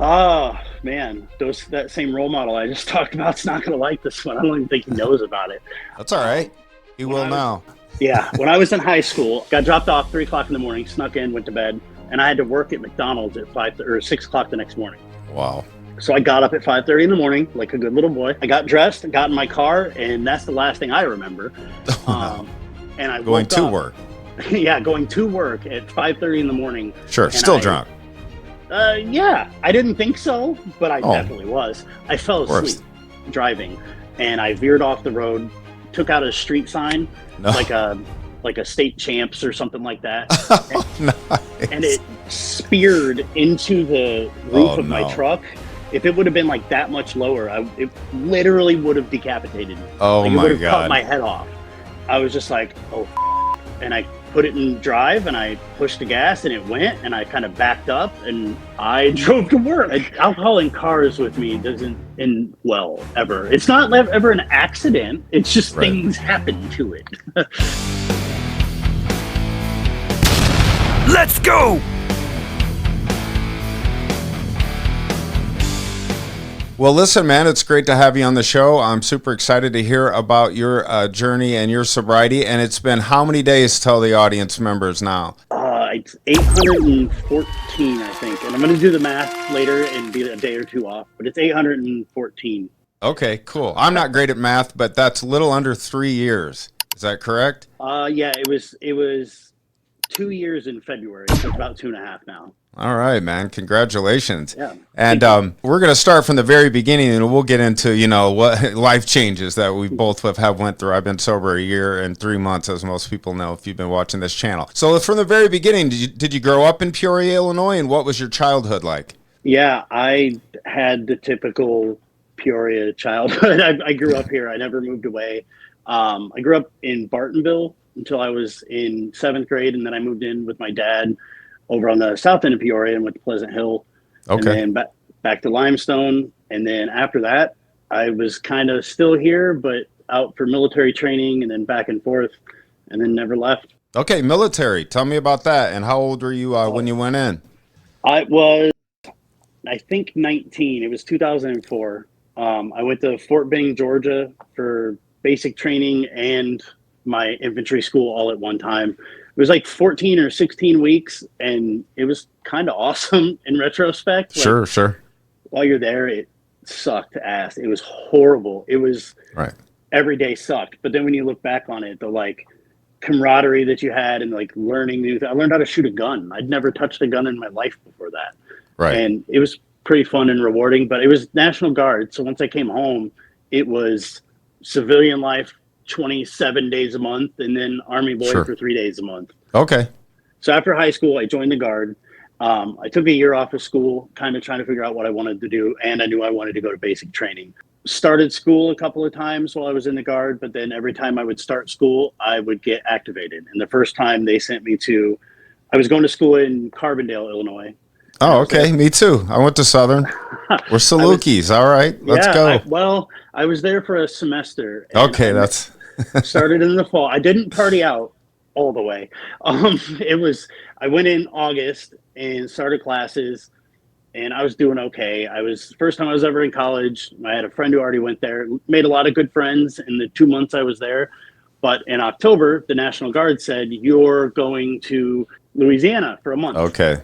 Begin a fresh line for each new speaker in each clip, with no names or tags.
Oh man, that same role model I just talked about's not gonna like this one. I don't even think he knows about it.
That's all right. He
When
will
I was
now.
Yeah, when I was in high school, got dropped off 3 o'clock in the morning, snuck in, went to bed, and I had to work at McDonald's at 5 or 6 o'clock the next morning.
Wow.
So I got up at 5:30 in the morning, like a good little boy. I got dressed, got in my car, and that's the last thing I remember.
Wow.
And I
Going
woke
to
up,
work.
yeah, going to work at 5:30 in the morning.
Sure.
And
Still drunk.
Yeah, I didn't think so, but I
Oh,
definitely was. I fell
of course.
asleep driving, and I veered off the road, took out a street sign,
No.
like a state champs or something like that, and, and
Nice.
it speared into the
Oh
roof of my
no.
truck. If it would have been like that much lower, it literally would have decapitated me.
Oh
Like, it
my
would have cut
God.
my head off. I was just like, oh, and I put it in drive and I pushed the gas and it went, and I kind of backed up and I drove to work. Alcohol in cars with me doesn't end well ever. It's not ever an accident. It's just
Right.
things happen to it.
Let's go!
Well, listen, man, it's great to have you on the show. I'm super excited to hear about your journey and your sobriety. And it's been how many days, tell the audience members now?
It's 814, I think. And I'm going to do the math later and be a day or two off, but it's 814.
Okay, cool. I'm not great at math, but that's a little under 3 years. Is that correct?
Yeah, it was 2 years in February, so it's about 2.5 now.
All right, man. Congratulations.
Yeah.
And we're going to start from the very beginning, and we'll get into, what life changes that we both have went through. I've been sober 1 year and 3 months, as most people know, if you've been watching this channel. So from the very beginning, did you grow up in Peoria, Illinois, and what was your childhood like?
Yeah, I had the typical Peoria childhood. I grew up here. I never moved away. I grew up in Bartonville until I was in 7th grade, and then I moved in with my dad over on the south end of Peoria and went to Pleasant Hill,
Okay.
and then back to Limestone. And then after that, I was kind of still here, but out for military training and then back and forth, and then never left.
Okay, military. Tell me about that. And how old were you when you went in?
I was, I think, 19. It was 2004. I went to Fort Benning, Georgia for basic training and my infantry school all at one time. It was like 14 or 16 weeks, and it was kind of awesome in retrospect. Like,
Sure.
while you're there, it sucked ass. It was horrible. It was
Right.
Every day sucked. But then when you look back on it, the like camaraderie that you had and like learning new things. I learned how to shoot a gun. I'd never touched a gun in my life before that.
Right.
And it was pretty fun and rewarding, but it was National Guard. So once I came home, it was civilian life 27 days a month, and then Army boy
Sure.
for 3 days a month.
Okay.
So after high school, I joined the Guard. I took a year off of school, kind of trying to figure out what I wanted to do, and I knew I wanted to go to basic training. Started school a couple of times while I was in the Guard, but then every time I would start school, I would get activated. And the first time they sent me I was going to school in Carbondale, Illinois.
Oh, okay. Me too. I went to Southern. We're Salukis. All right. Let's go.
I was there for a semester. And
Okay.
I
That's
started in the fall. I didn't party out all the way. I went in August and started classes, and I was doing okay. First time I was ever in college. I had a friend who already went there, made a lot of good friends in the 2 months I was there. But in October, the National Guard said, you're going to Louisiana for a month.
okay.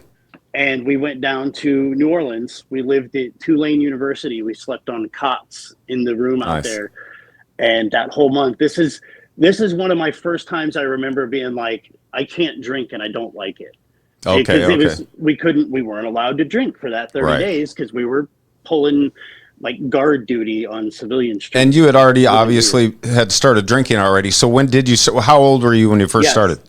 And we went down to New Orleans. We lived at Tulane University. We slept on cots in the room out
Nice.
there. And that whole month, this is one of my first times I remember being like, I can't drink and I don't like it.
Okay.
Because we weren't allowed to drink for that 30
Right.
days because we were pulling like guard duty on civilian streets.
And you had already obviously had started drinking already. So when did you? How old were you when you first
Yes.
started?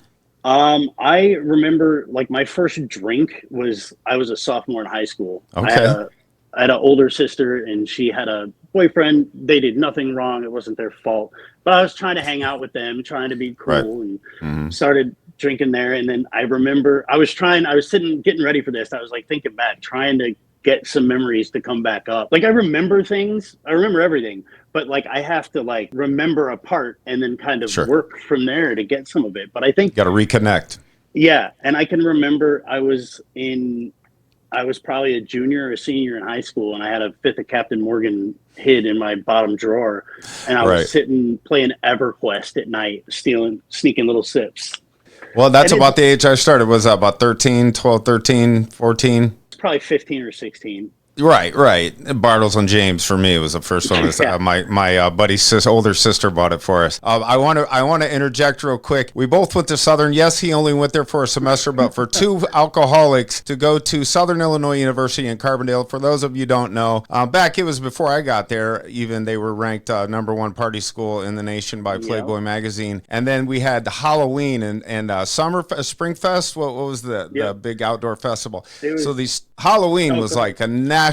I remember like my first drink I was a sophomore in high school.
Okay.
I had an older sister and she had a boyfriend. They did nothing wrong. It wasn't their fault. But I was trying to hang out with them, trying to be cool, and started drinking there. And then I remember I was sitting, getting ready for this. I was like thinking back, trying to get some memories to come back up. Like I remember things. I remember everything. But like I have to like remember a part and then kind of
Sure.
work from there to get some of it. But I think
Got to reconnect.
yeah, and I can remember I was in I was probably a junior or a senior in high school, and I had a fifth of Captain Morgan hid in my bottom drawer, and I was sitting playing EverQuest at night, sneaking little sips.
Well, that's about the age I started. Was that about 13, 12, 13, 14?
It's probably 15 or 16.
Right. Bartles and James for me was the first one.
Yeah.
My buddy's older sister bought it for us. I want to interject real quick. We both went to Southern. Yes, he only went there for a semester, but for two alcoholics to go to Southern Illinois University in Carbondale. For those of you who don't know, back it was before I got there. Even they were ranked #1 party school in the nation by Playboy magazine. And then we had Halloween and Spring Fest. What was the big outdoor festival? So these Halloween was like a national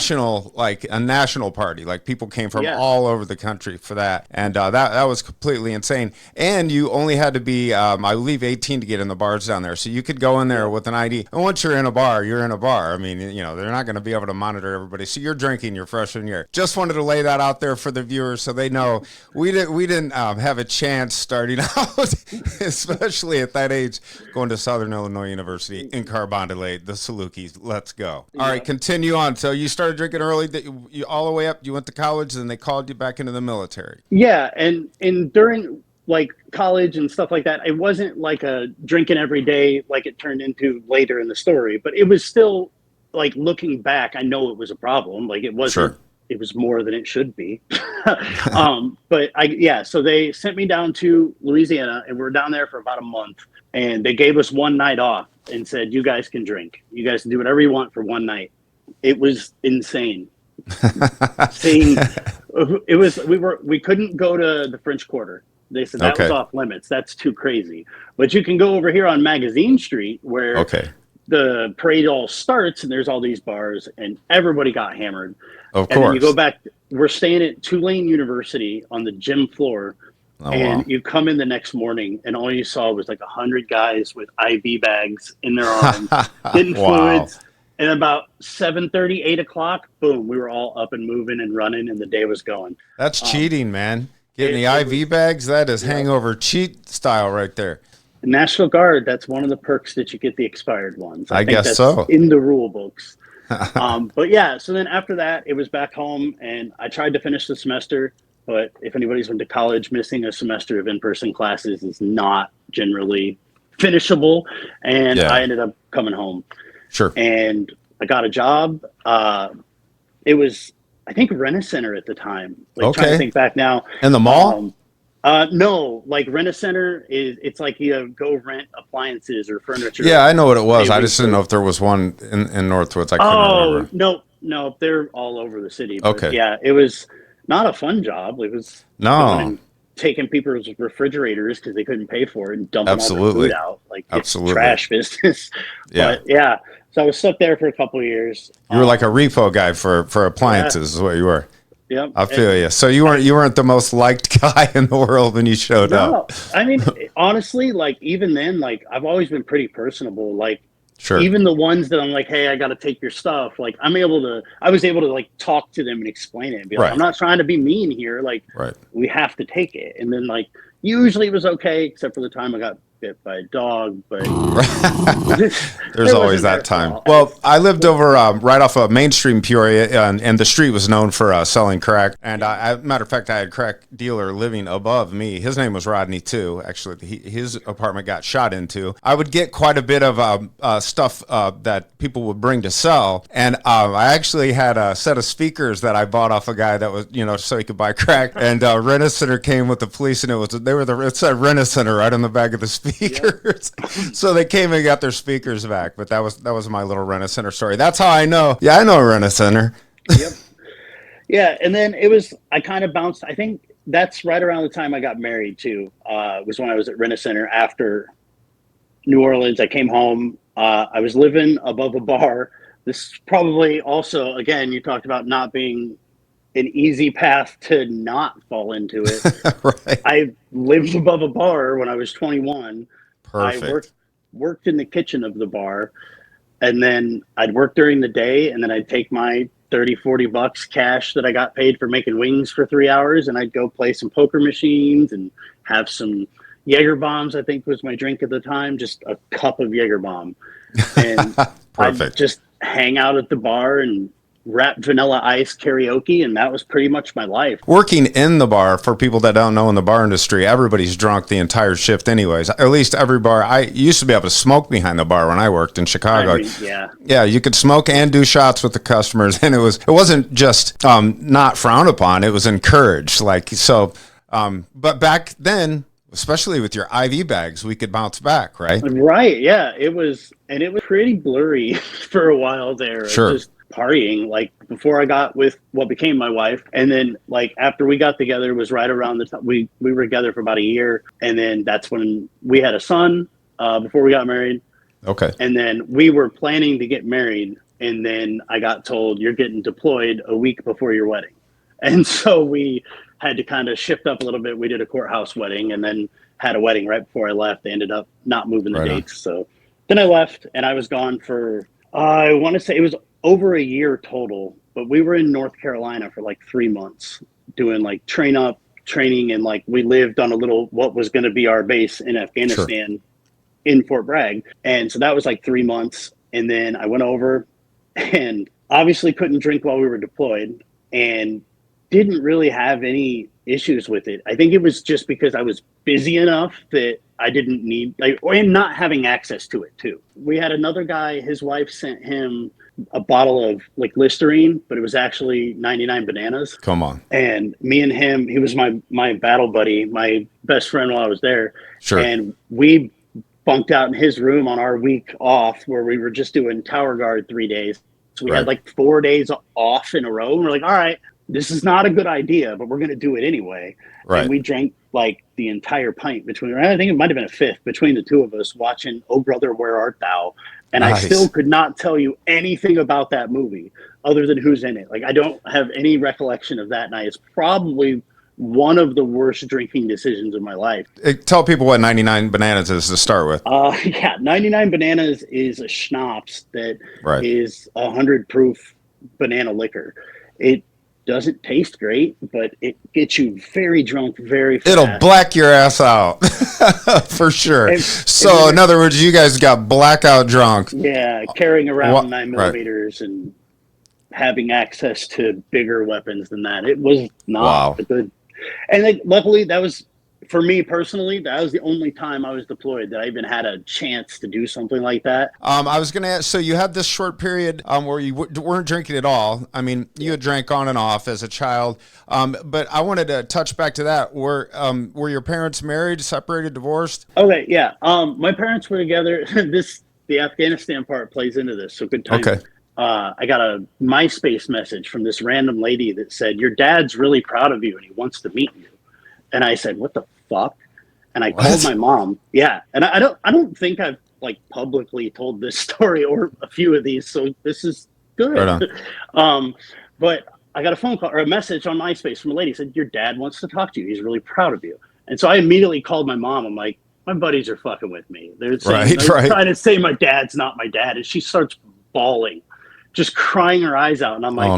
party. Like people came from all over the country for that, and that was completely insane. And you only had to be, I believe, 18 to get in the bars down there. So you could go in there with an ID, and once you're in a bar, you're in a bar. I mean, you know, they're not going to be able to monitor everybody. So you're drinking your freshman year. Just wanted to lay that out there for the viewers so they know we didn't have a chance starting out, especially at that age, going to Southern Illinois University in Carbondale, the Salukis. Let's go. All right, continue on. So you started drinking early, you all the way up. You went to college, and they called you back into the military.
Yeah, and during like college and stuff like that, it wasn't like a drinking every day like it turned into later in the story. But it was still like, looking back, I know it was a problem. Like it wasn't. Sure. It was more than it should be. But so they sent me down to Louisiana, and we were down there for about a month, and they gave us one night off and said, you guys can drink. You guys can do whatever you want for one night. It was insane. We couldn't go to the French Quarter. They said that was off limits. That's too crazy. But you can go over here on Magazine Street where the parade all starts, and there's all these bars, and everybody got hammered. Of course. And then you go back, we're staying at Tulane University on the gym floor. You come in the next morning, and all you saw was like 100 guys with IV bags in their arms, getting fluids. And about 7:30, 8 o'clock, boom, we were all up and moving and running, and the day was going. That's
cheating, man. Getting the IV bags, that is hangover cheat style right there.
National Guard, that's one of the perks that you get the expired ones.
I think guess that's so.
In the rule books. But yeah, so then after that, it was back home, and I tried to finish the semester. But if anybody's went to college, missing a semester of in-person classes is not generally finishable. And I ended up coming home.
Sure.
And I got a job. It was, I think, Rent-A-Center at the time. Like, trying to think back now.
In the mall?
No, like Rent-A-Center it's like you go rent appliances or furniture.
Yeah, I know what it was. I just didn't know if there was one in Northwoods. I couldn't remember.
No, they're all over the city. But yeah, it was not a fun job. It was taking people's refrigerators because they couldn't pay for it and dumping all their food out. Like, it's trash business. But yeah, so I was stuck there for a couple of years.
You were like a repo guy for appliances is what you were.
Yep.
I feel you. So you weren't the most liked guy in the world when you showed up.
I mean, honestly, like even then, like I've always been pretty personable. Like
Sure.
Even the ones that I'm like, hey, I got to take your stuff. Like I was able to like talk to them and explain it and be like, I'm not trying to be mean here. Like we have to take it. And then like, usually it was okay, except for the time I got bit by a dog, but
there's always that time. Well, I lived over right off of Main Street in Peoria, and the street was known for selling crack. And matter of fact, I had a crack dealer living above me. His name was Rodney too. Actually, his apartment got shot into. I would get quite a bit of stuff that people would bring to sell, and I actually had a set of speakers that I bought off a guy that was, so he could buy crack. And Rent-A-Center came with the police, and it said Rent-A-Center right on the back of the speakers. So they came and got their speakers back. But that was my little Rent-A-Center story. That's how I know. Yeah, I know Rent-A-Center.
Yep. Yeah, and then I kind of bounced. I think that's right around the time I got married too. Was when I was at Rent-A-Center after New Orleans. I came home. I was living above a bar. This probably also, again, you talked about not being an easy path to not fall into it.
Right.
I lived above a bar when I was 21.
Perfect.
I worked in the kitchen of the bar, and then I'd work during the day, and then I'd take my $30-40 cash that I got paid for making wings for 3 hours, and I'd go play some poker machines and have some Jaeger bombs, I think was my drink at the time, just a cup of Jaeger bomb. And
Perfect.
I'd just hang out at the bar and rap Vanilla Ice karaoke, and that was pretty much my life.
Working in the bar, for people that don't know, in the bar industry, everybody's drunk the entire shift anyways. At least every bar. I used to be able to smoke behind the bar when I worked in Chicago.
I mean,
Yeah, you could smoke and do shots with the customers, and it wasn't just not frowned upon, it was encouraged. Like, so but back then, especially with your IV bags, we could bounce back, right?
Right, yeah. It was pretty blurry for a while there.
Sure.
Just partying, like before I got with what became my wife, and then like after we got together was right around the time we were together for about a year, and then that's when we had a son before we got married.
Okay.
And then we were planning to get married, and then I got told you're getting deployed a week before your wedding, and so we had to kind of shift up a little bit. We did a courthouse wedding, and then had a wedding right before I left. They ended up not moving the dates, so then I left, and I was gone for I want to say it was over a year total, but we were in North Carolina for like 3 months doing like training, and like we lived on a little, what was going to be our base in Afghanistan in Fort Bragg. And so that was like 3 months. And then I went over and obviously couldn't drink while we were deployed and didn't really have any issues with it. I think it was just because I was busy enough that I didn't need, like, and not having access to it too. We had another guy, his wife sent him a bottle of like Listerine, but it was actually 99 bananas.
Come on.
And me and him, he was my battle buddy, my best friend while I was there.
Sure.
And we bunked out in his room on our week off where we were just doing tower guard 3 days. So we had like 4 days off in a row. And we're like, all right, this is not a good idea, but we're going to do it anyway.
Right.
And we drank like the entire pint between, I think it might've been a fifth between the two of us watching Oh Brother, Where Art Thou? And
Nice.
I still could not tell you anything about that movie other than who's in it. Like, I don't have any recollection of that night. It's probably one of the worst drinking decisions of my life.
Tell people what 99 bananas is to start with.
99 bananas is a schnapps that is 100 proof banana liquor. It doesn't taste great, but it gets you very drunk very fast.
It'll black your ass out for sure. So in other words, you guys got blackout drunk.
Yeah, carrying around 9mm and having access to bigger weapons than that. It was not a good. And like, luckily, that was, for me personally, that was the only time I was deployed that I even had a chance to do something like that.
I was going to ask, so you had this short period where you weren't drinking at all. I mean, you had drank on and off as a child, but I wanted to touch back to that. Were your parents married, separated, divorced?
Okay, yeah. My parents were together. The Afghanistan part plays into this, so good timing.
Okay.
I got a MySpace message from this random lady that said, "Your dad's really proud of you and he wants to meet you." And I said, "What the fuck?" And I called my mom. Yeah. And I don't think I've like publicly told this story or a few of these, so this is good.
Right on.
But I got a phone call or a message on MySpace from a lady said, "Your dad wants to talk to you. He's really proud of you." And so I immediately called my mom. I'm like, my buddies are fucking with me. They're trying to say my dad's not my dad. And she starts bawling, just crying her eyes out. And I'm like,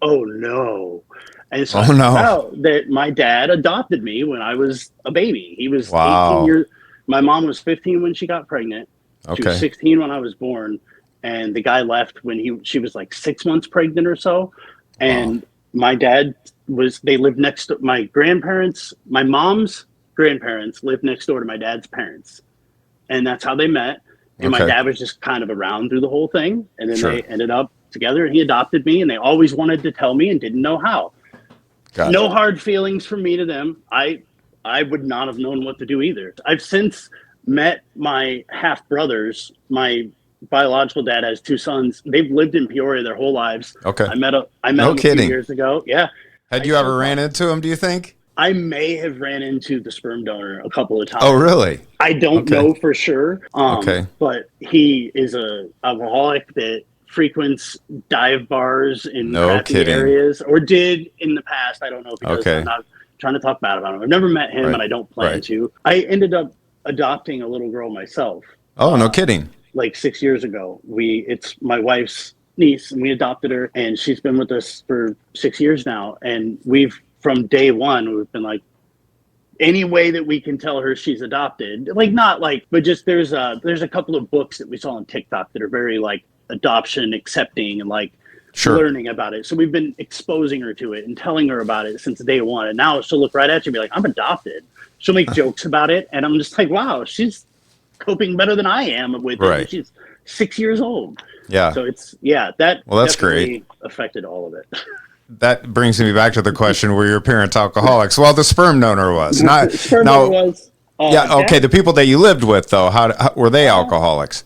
oh no. And so I found out that my dad adopted me when I was a baby. He was 18 years. My mom was 15 when she got pregnant. She was 16 when I was born. And the guy left when she was like 6 months pregnant or so. And my dad they lived next to my grandparents. My mom's grandparents lived next door to my dad's parents. And that's how they met. And my dad was just kind of around through the whole thing. And then they ended up together and he adopted me. And they always wanted to tell me and didn't know how. No hard feelings from me to them. I would not have known what to do either. I've since met my half brothers. My biological dad has 2 sons. They've lived in Peoria their whole lives. Okay. I met them a few years ago. Yeah.
Had you ever ran into him, do you think?
I may have ran into the sperm donor a couple of times.
Oh, really?
I don't know for sure. But he is a alcoholic that frequents dive bars in crappy areas, or did in the past. I don't know if he does. I'm not trying to talk bad about him. I've never met him, and I don't plan to. I ended up adopting a little girl myself.
Oh, no kidding.
Like 6 years ago. It's my wife's niece, and we adopted her, and she's been with us for 6 years now. And from day one, we've been like, any way that we can tell her she's adopted, like, not like, but just there's a couple of books that we saw on TikTok that are very like adoption, accepting, and like
Sure.
learning about it. So we've been exposing her to it and telling her about it since day one. And now she'll look right at you and be like, I'm adopted. She'll make jokes about it. And I'm just like, wow, she's coping better than I am with it. And she's 6 years old.
Yeah.
So it's, that's
great.
Affected all of it.
That brings me back to the question: were your parents alcoholics? Well, the sperm donor was not.
Sperm donor was.
Okay. The people that you lived with, though, how were they alcoholics?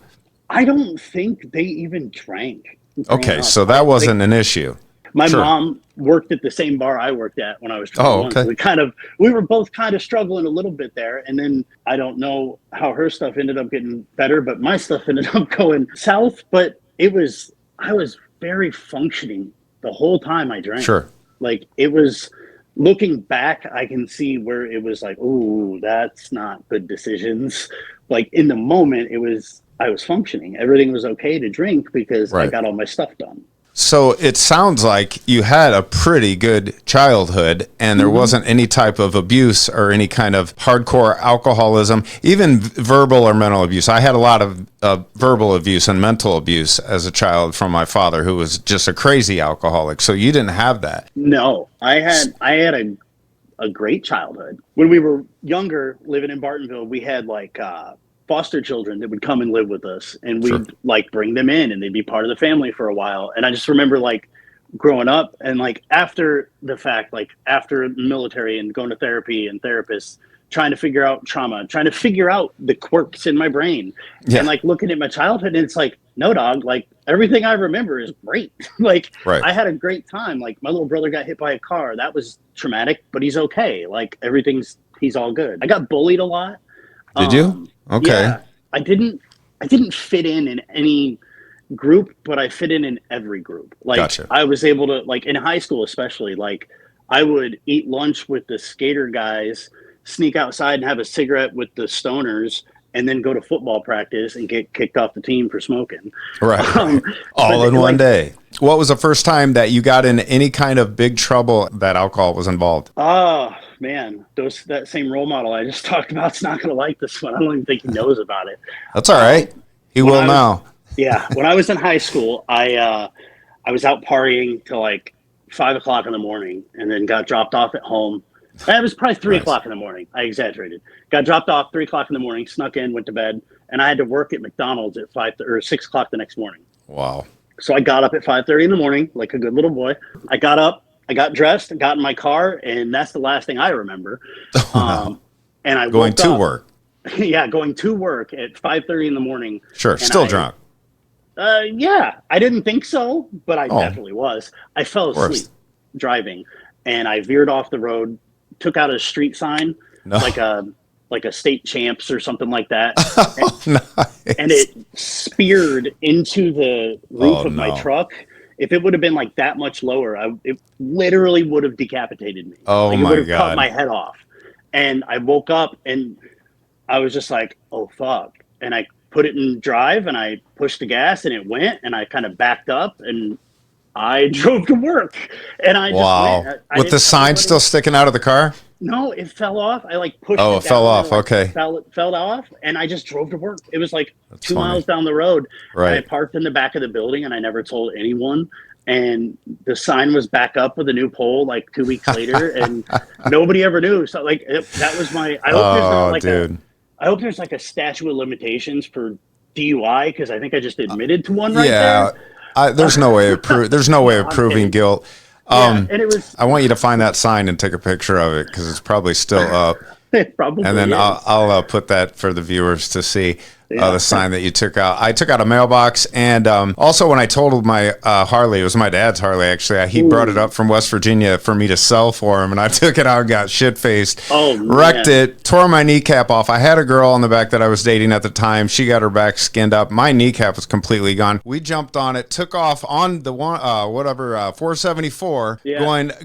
I don't think they even drank.
Okay, so that wasn't an issue.
My mom worked at the same bar I worked at when I was 21.
Oh, okay.
So we were both kind of struggling a little bit there. And then I don't know how her stuff ended up getting better, but my stuff ended up going south. But I was very functioning the whole time I drank.
Sure.
Like it was, looking back, I can see where it was like, ooh, that's not good decisions. Like in the moment, I was functioning. Everything was okay to drink because I got all my stuff done. So
it sounds like you had a pretty good childhood and there wasn't any type of abuse or any kind of hardcore alcoholism, even verbal or mental abuse. I had a lot of verbal abuse and mental abuse as a child from my father, who was just a crazy alcoholic. So you didn't have that.
No, I had a great childhood. When we were younger, living in Bartonville, we had like foster children that would come and live with us, and we'd like bring them in and they'd be part of the family for a while. And I just remember like growing up and like after the fact, like after military and going to therapy and therapists, trying to figure out trauma, trying to figure out the quirks in my brain and like looking at my childhood, and it's like, no dog, like everything I remember is great. Like I had a great time. Like my little brother got hit by a car. That was traumatic, but he's okay. Like he's all good. I got bullied a lot.
Did you? Okay.
Yeah, I didn't fit in any group, but I fit in every group. Like gotcha. I was able to, like in high school, especially, like I would eat lunch with the skater guys, sneak outside and have a cigarette with the stoners, and then go to football practice and get kicked off the team for smoking. Right.
All in one day. What was the first time that you got in any kind of big trouble that alcohol was involved?
Oh, man. That same role model I just talked about is not going to like this one. I don't even think he knows about it.
That's all right. He will now.
Yeah. When I was in high school, I was out partying till like 5 o'clock in the morning and then got dropped off at home. It was probably 3 o'clock in the morning. I exaggerated. Got dropped off 3 o'clock in the morning, snuck in, went to bed, and I had to work at McDonald's at 6 o'clock the next morning.
Wow.
So I got up at 5:30 in the morning, like a good little boy. I got up, I got dressed, got in my car, and that's the last thing I remember.
Wow.
And I
going to work.
Yeah, going to work at 5:30 in the morning.
Sure, still drunk.
Yeah, I didn't think so, but I definitely was. I fell asleep driving, and I veered off the road, took out a street sign, like a state champs or something like that.
Nice.
And it speared into the roof of my truck. If it would have been like that much lower, it literally would have decapitated me.
Oh
like,
my God.
It would have cut my head off. And I woke up and I was just like, oh, fuck. And I put it in drive and I pushed the gas and it went, and I kind of backed up and I drove to work. And I just went.
With the sign still sticking out of the car?
No, it fell off. I like pushed it
down. Fell off. Okay.
Fell off, and I just drove to work. It was like 2 miles down the road.
Right.
I parked in the back of the building, and I never told anyone. And the sign was back up with a new pole like 2 weeks later, and nobody ever knew. So like that was my. I hope there's like a statute of limitations for DUI, because I think I just admitted to one there.
There's no way of proving guilt.
And it was.
I want you to find that sign and take a picture of it, because it's probably still up.
It probably
and then
is.
I'll put that for the viewers to see. The sign that you took out. I took out a mailbox, and also when I totaled my Harley, it was my dad's Harley actually. He brought it up from West Virginia for me to sell for him, and I took it out and got shit-faced. Wrecked it, tore my kneecap off. I had a girl on the back that I was dating at the time. She got her back skinned up. My kneecap was completely gone. We jumped on it, took off on the 474,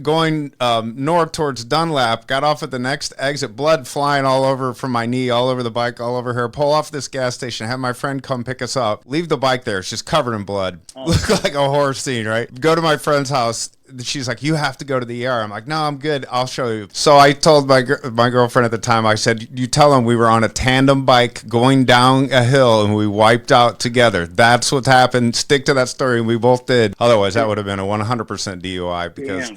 going north towards Dunlap. Got off at the next exit, blood flying all over from my knee, all over the bike, all over her. Pull off this gas station, have my friend come pick us up, leave the bike there, it's just covered in blood. Look like a horror scene, right? Go to my friend's house, she's like, you have to go to the ER. I'm like, no, I'm good. I'll show you. So I told my girlfriend at the time, I said, you tell them we were on a tandem bike going down a hill and we wiped out together. That's what happened. Stick to that story. And we both did. Otherwise, that would have been a 100% DUI because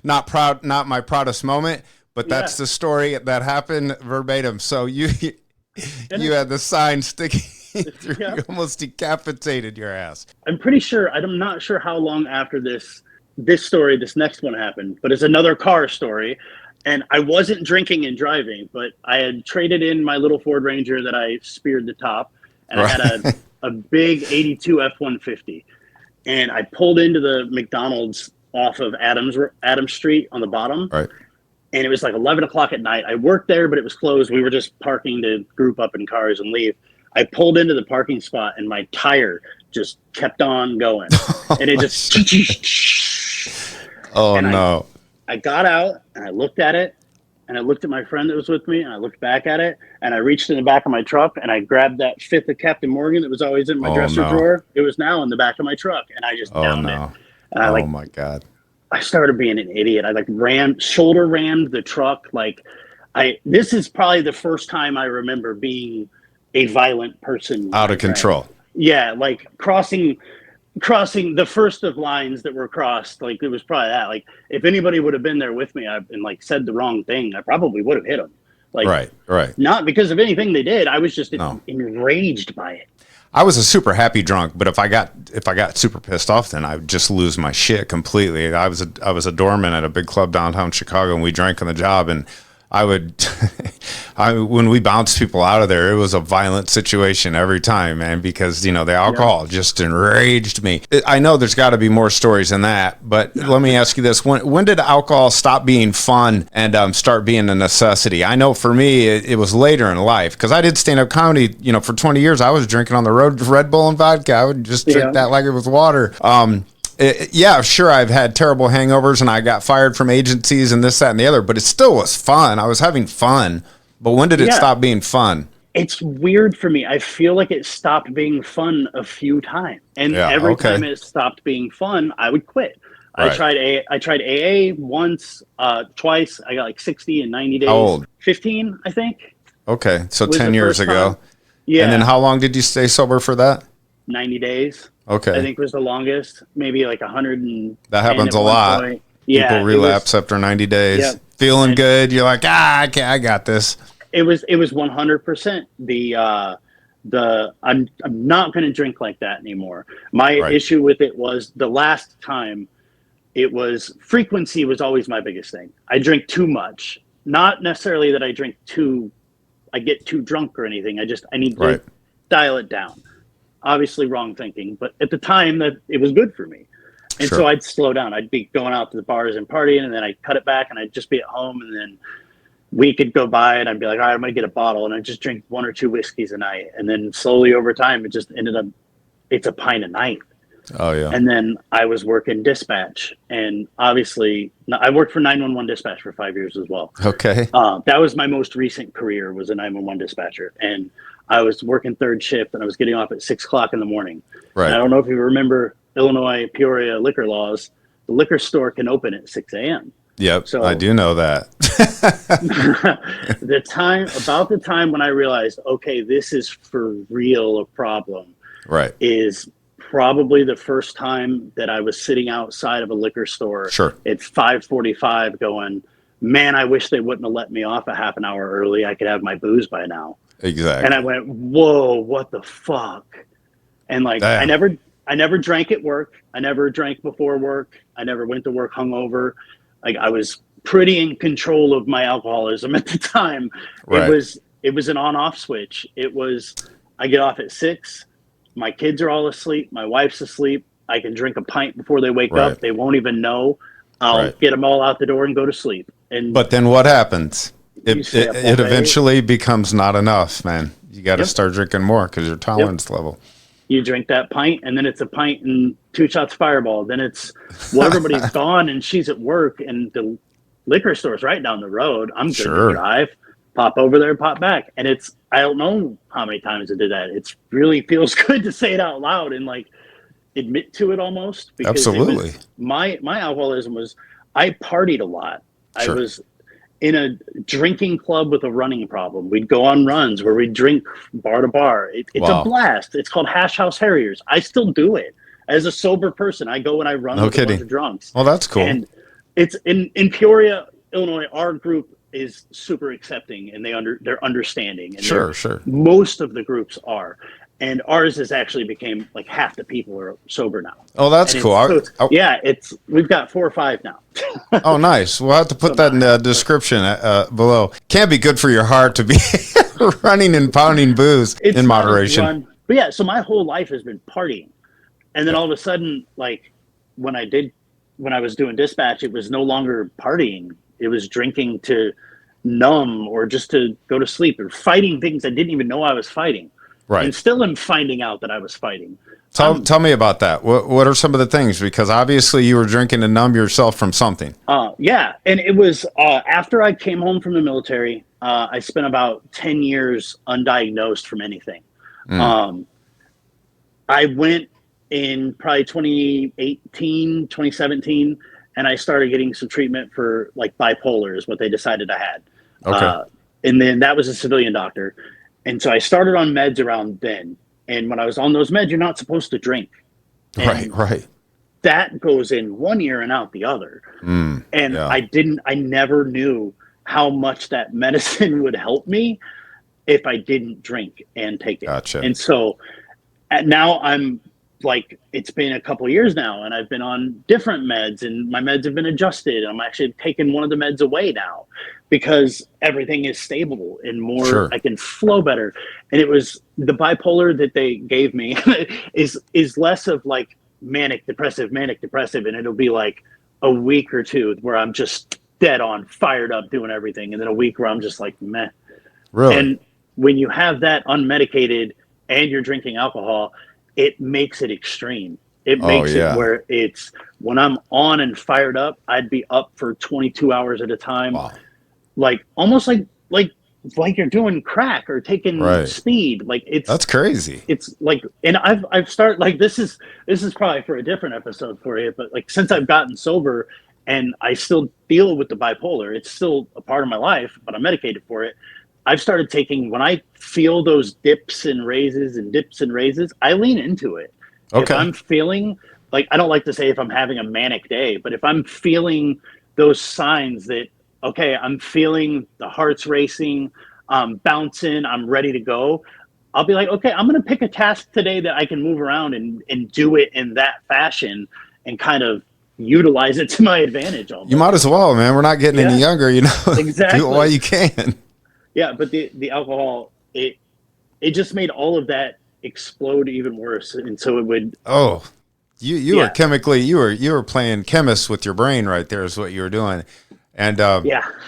not my proudest moment, but that's the story that happened verbatim. So you had the sign sticking. You almost decapitated your ass.
I'm pretty sure, I'm not sure how long after this story, this next one happened, but it's another car story. And I wasn't drinking and driving, but I had traded in my little Ford Ranger that I speared the top, and I had a big 82 F-150. And I pulled into the McDonald's off of Adams Street on the bottom.
Right.
And it was like 11 o'clock at night. I worked there, but it was closed. We were just parking to group up in cars and leave. I pulled into the parking spot and my tire just kept on going. And it just...
Oh, and no.
I got out and I looked at it and I looked at my friend that was with me and I looked back at it and I reached in the back of my truck and I grabbed that fifth of Captain Morgan that was always in my dresser drawer. It was now in the back of my truck and I just downed it. And
I my God.
I started being an idiot. I shoulder rammed the truck. This is probably the first time I remember being a violent person.
Out of control.
Yeah, like crossing the first of lines that were crossed. Like it was probably that. Like if anybody would have been there with me and like said the wrong thing, I probably would have hit them. Like
right.
Not because of anything they did. I was just enraged by it.
I was a super happy drunk, but if I got super pissed off, then I would just lose my shit completely. I was a doorman at a big club downtown Chicago, and we drank on the job, and when we bounced people out of there, it was a violent situation every time, man, because, the alcohol just enraged me. I know there's got to be more stories than that, but let me ask you this. When did alcohol stop being fun and start being a necessity? I know for me, it was later in life because I did stand-up comedy, for 20 years. I was drinking on the road Red Bull and vodka. I would just drink that like it was water. Sure, I've had terrible hangovers and I got fired from agencies and this, that, and the other, but it still was fun. I was having fun. But when did it stop being fun?
It's weird for me. I feel like it stopped being fun a few times. And every time it stopped being fun, I would quit. Right. I tried AA once, twice. I got like 60 in 90 days.
How old?
15, I think.
Okay, so 10 years ago.
Yeah.
And then how long did you stay sober for that?
90 days.
Okay.
I think was the longest, maybe like 100.
That happens a lot.
Point. Yeah.
People relapse after 90 days. Yep. Feeling good. You're like, I got this.
It was 100% I'm not going to drink like that anymore. My issue with it was the last time frequency was always my biggest thing. I drink too much, not necessarily that I get too drunk or anything. I need to dial it down. Obviously wrong thinking, but at the time that it was good for me. And so I'd slow down. I'd be going out to the bars and partying, and then I'd cut it back and I'd just be at home. And then a week would go by and I'd be like, all right, I'm going to get a bottle. And I'd just drink 1 or 2 whiskeys a night. And then slowly over time, it just ended up, it's a pint a night.
Oh yeah.
And then I was working dispatch, and obviously I worked for 911 dispatch for 5 years as well.
Okay.
That was my most recent career, was a 911 dispatcher. And I was working third shift and I was getting off at 6 o'clock in the morning. Right. And I don't know if you remember Illinois, Peoria liquor laws. The liquor store can open at 6 a.m.
Yep. So I do know that.
About the time when I realized, okay, this is for real a problem.
Right.
Is probably the first time that I was sitting outside of a liquor store at 5:45 going, man, I wish they wouldn't have let me off a half an hour early. I could have my booze by now.
Exactly.
And I went, whoa, what the fuck? And like, I never drank at work. I never drank before work. I never went to work hungover. Like, I was pretty in control of my alcoholism at the time. Right. It was an on-off switch. It was, I get off at 6. My kids are all asleep. My wife's asleep. I can drink a pint before they wake up. They won't even know. I'll get them all out the door and go to sleep. But
then what happens? It eventually becomes not enough, man. You got to start drinking more because your tolerance level.
You drink that pint, and then it's a pint and 2 shots Fireball. Then it's, well, everybody's gone, and she's at work, and the liquor store's right down the road. I'm good to drive. Pop over there, pop back. And I don't know how many times I did that. It really feels good to say it out loud and like admit to it almost, because
Absolutely.
it was my alcoholism was, I partied a lot. I
Sure.
was in a drinking club with a running problem. We'd go on runs where we'd drink bar to bar. It's a
Wow.
blast. It's called Hash House Harriers. I still do it as a sober person. I go and I run
No
with a bunch
kidding.
of drunks.
Well, that's cool.
And it's in Peoria, Illinois. Our group is super accepting, and they're understanding. And
Sure, sure.
most of the groups are. And ours has actually became like half the people are sober now.
Oh, that's cool.
Yeah, we've got 4 or 5 now.
Oh, nice. We'll have to put that in the description below. Can't be good for your heart to be running and pounding booze in moderation.
But yeah, so my whole life has been partying. And then all of a sudden, like when I was doing dispatch, it was no longer partying. It was drinking to numb or just to go to sleep, or fighting things I didn't even know I was fighting.
Right.
And still am finding out that I was fighting.
Tell me about that. What are some of the things? Because obviously you were drinking to numb yourself from something.
Yeah. And it was after I came home from the military, I spent about 10 years undiagnosed from anything. I went in probably 2018, 2017, and I started getting some treatment for like bipolar is what they decided I had.
Okay.
And then that was a civilian doctor. And so I started on meds around then. And when I was on those meds, you're not supposed to drink. And
right.
that goes in one ear and out the other. And
yeah.
I never knew how much that medicine would help me if I didn't drink and take it.
Gotcha.
And so now I'm like, it's been a couple of years now, and I've been on different meds, and my meds have been adjusted. I'm actually taking one of the meds away now because everything is stable and more,
Sure.
I can flow better. And it was the bipolar that they gave me is less of like manic depressive, and it'll be like a week or two where I'm just dead on, fired up, doing everything, and then a week where I'm just like meh.
Really?
And when you have that unmedicated and you're drinking alcohol, it makes it extreme. It makes it where it's, when I'm on and fired up, I'd be up for 22 hours at a time.
Wow.
Like almost like you're doing crack or taking speed. Like
that's crazy.
It's like, and I've started, like, this is probably for a different episode for you, but like since I've gotten sober and I still deal with the bipolar, it's still a part of my life, but I'm medicated for it. I've started taking, when I feel those dips and raises, I lean into it. Okay. If I'm feeling, like, I don't like to say if I'm having a manic day, but if I'm feeling those signs that, okay, I'm feeling the heart's racing, bouncing, I'm ready to go, I'll be like, okay, I'm going to pick a task today that I can move around and do it in that fashion and kind of utilize it to my advantage. Almost.
You might as well, man. We're not getting any younger, you know.
Exactly.
Do it while you can.
Yeah, but the alcohol, it just made all of that explode even worse, and so it would.
Oh, you were chemically, you were playing chemist with your brain right there is what you were doing, and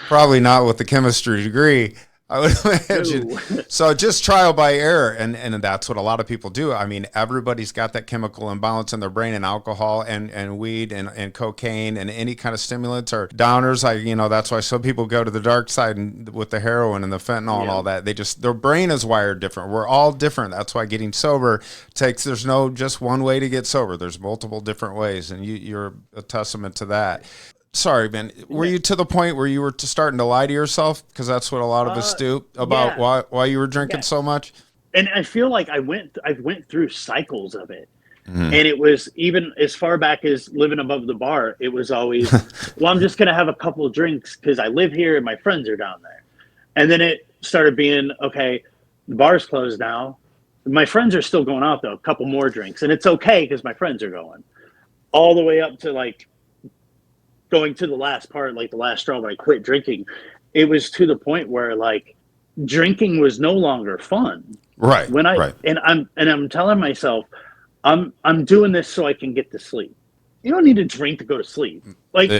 probably not with the chemistry degree, I would imagine.
No.
So just trial by error, and that's what a lot of people do. I mean, everybody's got that chemical imbalance in their brain, and alcohol and weed and cocaine and any kind of stimulants are downers. That's why some people go to the dark side and with the heroin and the fentanyl and all that. Their brain is wired different. We're all different. That's why getting sober there's no just one way to get sober. There's multiple different ways, and you're a testament to that. Sorry, man. Were you to the point where you were starting to lie to yourself? Because that's what a lot of us do about why you were drinking so much.
And I feel like I went through cycles of it. And it was even as far back as living above the bar. It was always, well, I'm just going to have a couple of drinks because I live here and my friends are down there. And then it started being, okay, the bar's closed now. My friends are still going out though, a couple more drinks. And it's okay because my friends are going. All the way up to like, going to the last part, like the last straw where I quit drinking, it was to the point where like drinking was no longer fun.
Right.
And I'm telling myself, I'm doing this so I can get to sleep. You don't need to drink to go to sleep. Like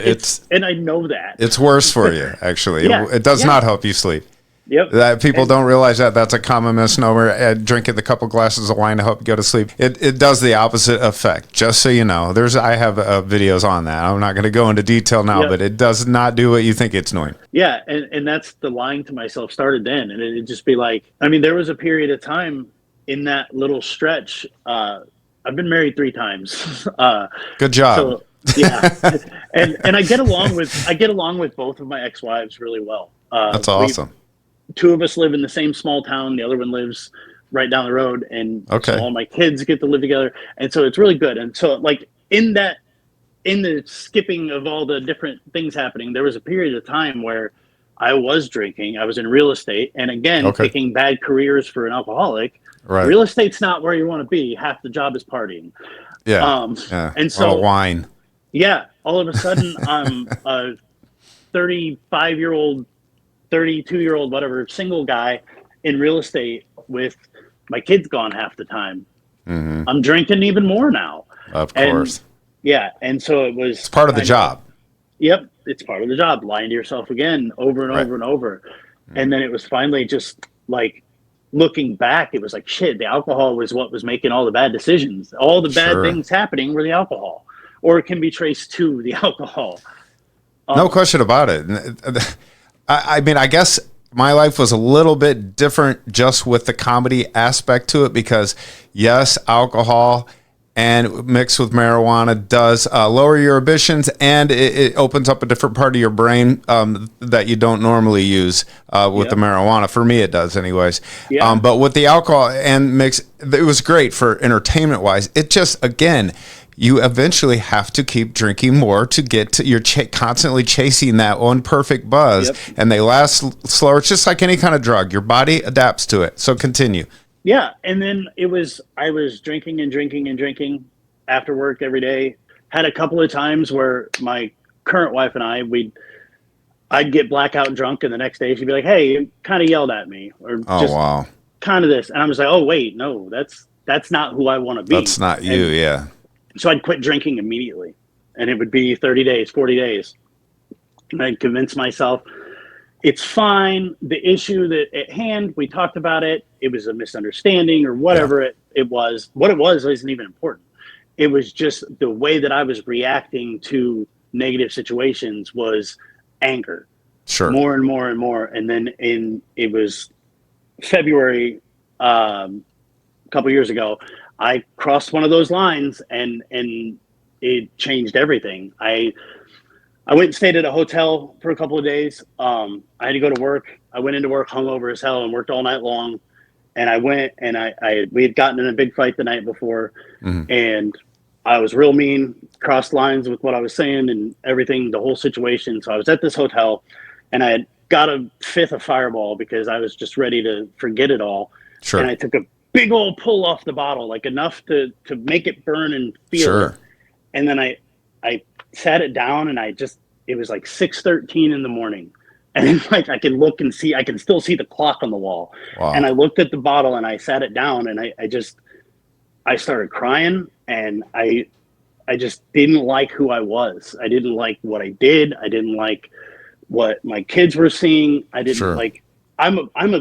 and I know that.
It's worse for you, actually. It does not help you sleep.
Yep.
That people don't realize that's a common misnomer. Drinking a couple glasses of wine to help you go to sleep. It does the opposite effect. Just so you know, I have videos on that. I'm not going to go into detail now, but it does not do what you think it's doing.
Yeah, and that's the lying to myself started then, and it'd just be like, I mean, there was a period of time in that little stretch. I I've been married 3 times.
Good job.
So yeah, and I get along with both of my ex-wives really well.
That's awesome.
2 of us live in the same small town. The other one lives right down the road, and
Okay.
so all my kids get to live together, and so it's really good. And so like in the skipping of all the different things happening, there was a period of time where I was drinking. I was in real estate, and again,
Okay.
picking bad careers for an alcoholic.
Right.
Real estate's not where you want to be. Half the job is partying.
Yeah.
And so
wine.
Yeah, all of a sudden I'm a 35-year-old, 32-year-old, whatever, single guy in real estate with my kids gone half the time.
Mm-hmm.
I'm drinking even more now.
Of course.
Yeah, and so it's
part of the job.
Yep, it's part of the job. Lying to yourself again over and over and over. And then it was finally just like looking back, it was like, shit, the alcohol was what was making all the bad decisions. All the bad things happening were the alcohol, or it can be traced to the alcohol.
No question about it. I mean, I guess my life was a little bit different just with the comedy aspect to it because, yes, alcohol and mixed with marijuana does lower your ambitions, and it opens up a different part of your brain that you don't normally use with the marijuana. For me, it does anyways.
Yeah.
But with the alcohol and mix, it was great for entertainment-wise. It just, again, you eventually have to keep drinking more to get to, you're constantly chasing that one perfect buzz, and they last slower. It's just like any kind of drug. Your body adapts to it. So continue.
Yeah, and then I was drinking and drinking and drinking after work every day. Had a couple of times where my current wife and I'd get blackout drunk, and the next day she'd be like, "Hey, you kind of yelled at me," or just kind of this, and I was like, "Oh wait, no, that's not who I want to be.
That's not you." Yeah.
So I'd quit drinking immediately, and it would be 30 days, 40 days, and I'd convince myself it's fine. The issue that at hand, we talked about it. It was a misunderstanding or whatever it was. What it was isn't even important. It was just the way that I was reacting to negative situations was anger.
Sure.
More and more and more. And then it was February, a couple years ago, I crossed one of those lines and it changed everything. I went and stayed at a hotel for a couple of days. I had to go to work. I went into work hungover as hell and worked all night long. And I went and we had gotten in a big fight the night before, and I was real mean, crossed lines with what I was saying and everything, the whole situation. So I was at this hotel, and I had got a fifth of Fireball because I was just ready to forget it all.
Sure.
And I took a big old pull off the bottle, like enough to make it burn and feel it. And then I sat it down, and it was like 6:13 in the morning. And like I can look and see, I can still see the clock on the wall.
Wow.
And I looked at the bottle and I sat it down, and I started crying, and I just didn't like who I was. I didn't like what I did. I didn't like what my kids were seeing. I didn't like, it